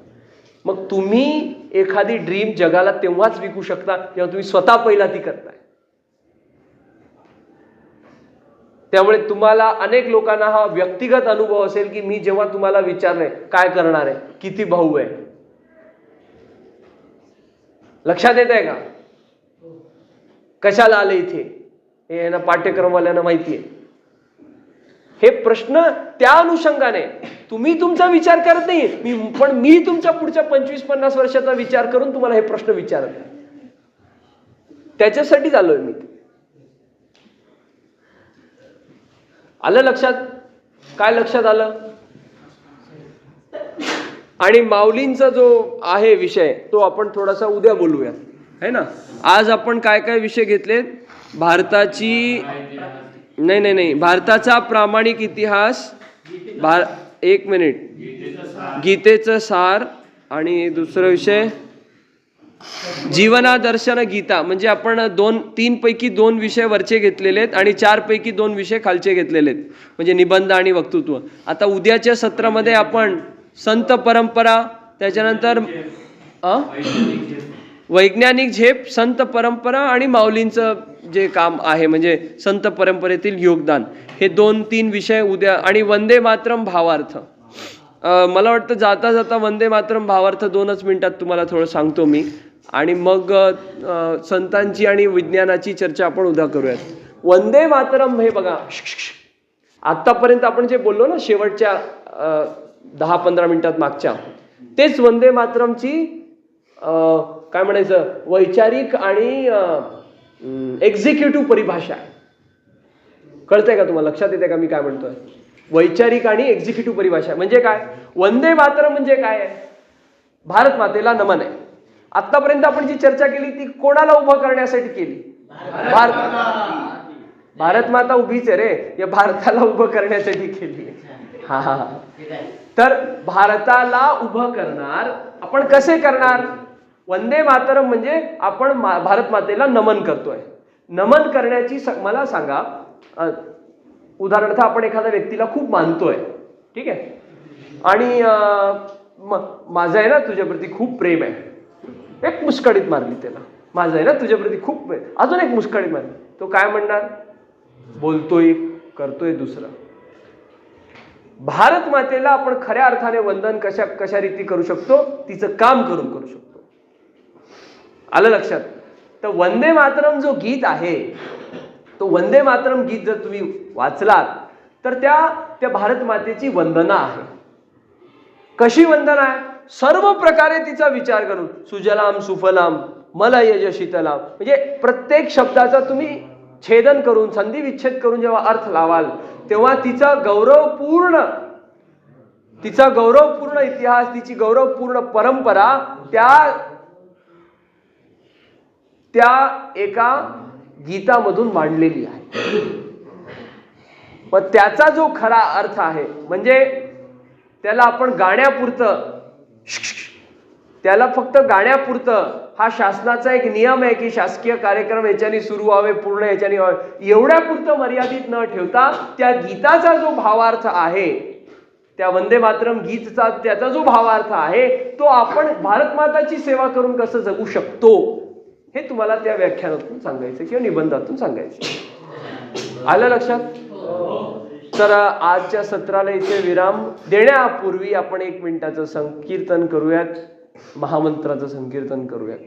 मग तुम्ही एखादी ड्रीम जगाला तेव्हाच विकू शकता जेव्हा तुम्ही स्वतः पहिला ती करताय. त्यामुळे तुम्हाला अनेक लोकांना हा व्यक्तिगत अनुभव असेल की मी जेव्हा तुम्हाला विचारलंय काय करणार आहे, किती भाऊ आहे, लक्षात येत आहे का? कशाला आले इथे हे ना पाठ्यक्रमवाल्यांना माहितीये. हे प्रश्न त्या अनुषंगाने तुम्ही तुमचा विचार करत नाही, पण मी तुमच्या पुढच्या 25-50 वर्षाचा विचार करून तुम्हाला हे प्रश्न विचारत आहे. त्याच्यासाठीच आलोय मी. आलं लक्षात? काय लक्षात आलं? आणि माऊलींचा जो आहे विषय तो आपण थोडासा उद्या बोलूया, है ना. आज आपण काय काय विषय घेतलेत? भारताची नाही भारताचा प्रामाणिक इतिहास, 1 मिनिट, गीतेचं सार, आणि दुसरा विषय जीवनादर्शन गीता. म्हणजे आपण 3 पैकी 2 विषय वरचे घेतलेले आहेत आणि 4 पैकी 2 विषय खालचे घेतलेले आहेत, म्हणजे निबंध आणि वक्तृत्व. आता उद्याच्या सत्रामध्ये आपण संत परंपरा, त्याच्यानंतर वैज्ञानिक झेप, संत परंपरा आणि माऊलींचं जे काम आहे म्हणजे संत परंपरेतील योगदान, हे 2-3 विषय उद्या. आणि वंदे मातरम भावार्थ. मला वाटतं जाता जाता वंदे मातरम भावार्थ 2च मिनिटात तुम्हाला थोडं सांगतो मी. आणि मग संतांची आणि विज्ञानाची चर्चा आपण उद्या करूयात. वंदे मातरम हे बघा, आतापर्यंत आपण जे बोललो ना शेवटच्या 10-15 मिनिटात मागच्या, तेच वंदे मातरमची काय म्हणायचं वैचारिक आणि एक्झिक्युटिव्ह परिभाषा आहे. कळतंय का तुम्हाला? लक्षात येते का मी काय म्हणतोय? वैचारिक आणि एक्झिक्युटिव्ह परिभाषा म्हणजे काय? वंदे मातरम म्हणजे काय आहे? भारत मातेला नमन आहे. आतापर्यंत आपण जी चर्चा केली ती कोणाला उभं करण्यासाठी केली? भारत माता उभीच आहे रे, या भारताला उभं करण्यासाठी केली. हा हा. तर भारताला उभं करणार आपण कसे करणार? वंदे मातरम म्हणजे आपण भारत मातेला नमन करतोय. नमन करण्याची मला सांगा, उदाहरणार्थ आपण एखाद्या व्यक्तीला खूप मानतोय, ठीक आहे, आणि माझं आहे ना तुझ्याप्रती खूप प्रेम आहे, एक मुस्कळीत मारली त्याला, माझं आहे ना तुझ्याप्रती खूप प्रेम, अजून एक मुस्कळीत मारली, तो काय म्हणणार? बोलतोय करतोय दुसरं. भारत मातेला आपण खऱ्या अर्थाने वंदन कशा रीती करू शकतो? तिचं काम करून करू शकतो. आलं लक्षात? तर वंदे मातरम जो गीत आहे, तो वंदे मातरम गीत जर तुम्ही वाचलात तर त्या भारत मातेची वंदना आहे. कशी वंदना आहे? सर्व प्रकारे तिचा विचार करून, सुजलाम सुफलाम मलयज शीतलाम, म्हणजे प्रत्येक शब्दाचा तुम्ही छेदन करून, संधी विच्छेद करून जेव्हा अर्थ लावाल तेव्हा तिचा गौरवपूर्ण इतिहास, तिची गौरवपूर्ण परंपरा त्या एका गीतामधून मांडलेली आहे. पण त्याचा जो खरा अर्थ आहे, म्हणजे त्याला आपण त्याला फक्त गाण्यापुरतं, हा शासनाचा एक नियम आहे की शासकीय कार्यक्रम याच्याने सुरू व्हावे, पूर्ण याच्याने व्हावे, एवढ्यापुरतं मर्यादित न ठेवता त्या गीताचा जो भावार्थ आहे, त्या वंदे मातरम गीतचा त्याचा जो भावार्थ आहे, तो आपण भारत माताची सेवा करून कसं जगू शकतो हे तुम्हाला त्या व्याख्यानातून सांगायचं किंवा निबंधातून सांगायचं. आलं लक्षात? तर आजच्या सत्राला इथे विराम देण्यापूर्वी आपण 1 मिनिटाचं संकीर्तन करूयात, महामंत्राचं संकीर्तन करूयात.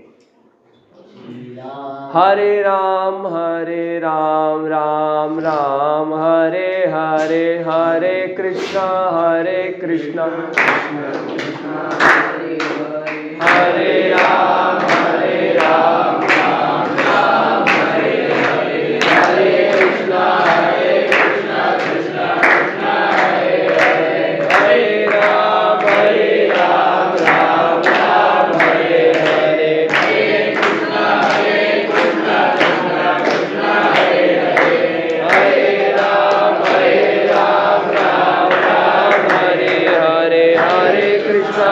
हरे राम राम राम हरे हरे, हरे कृष्णा कृष्ण हरे राम राम राम हरे हरे, हरे कृष्णा कृष्ण हरे हरे, हरे राम राम राम हरे हरे, हरे कृष्णा कृष्ण हरे हरे, हरे राम राम राम हरे हरे, हरे कृष्णा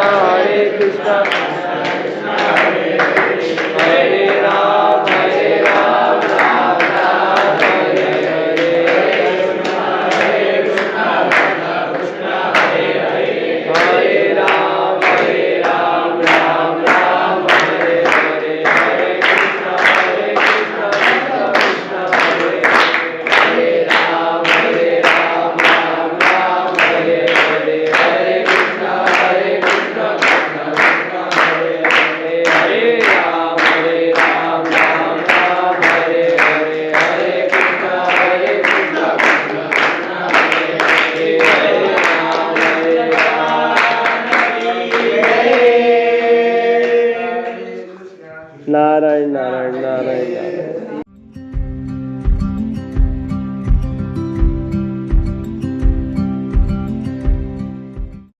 नारायण नारायण नारायण नारायण.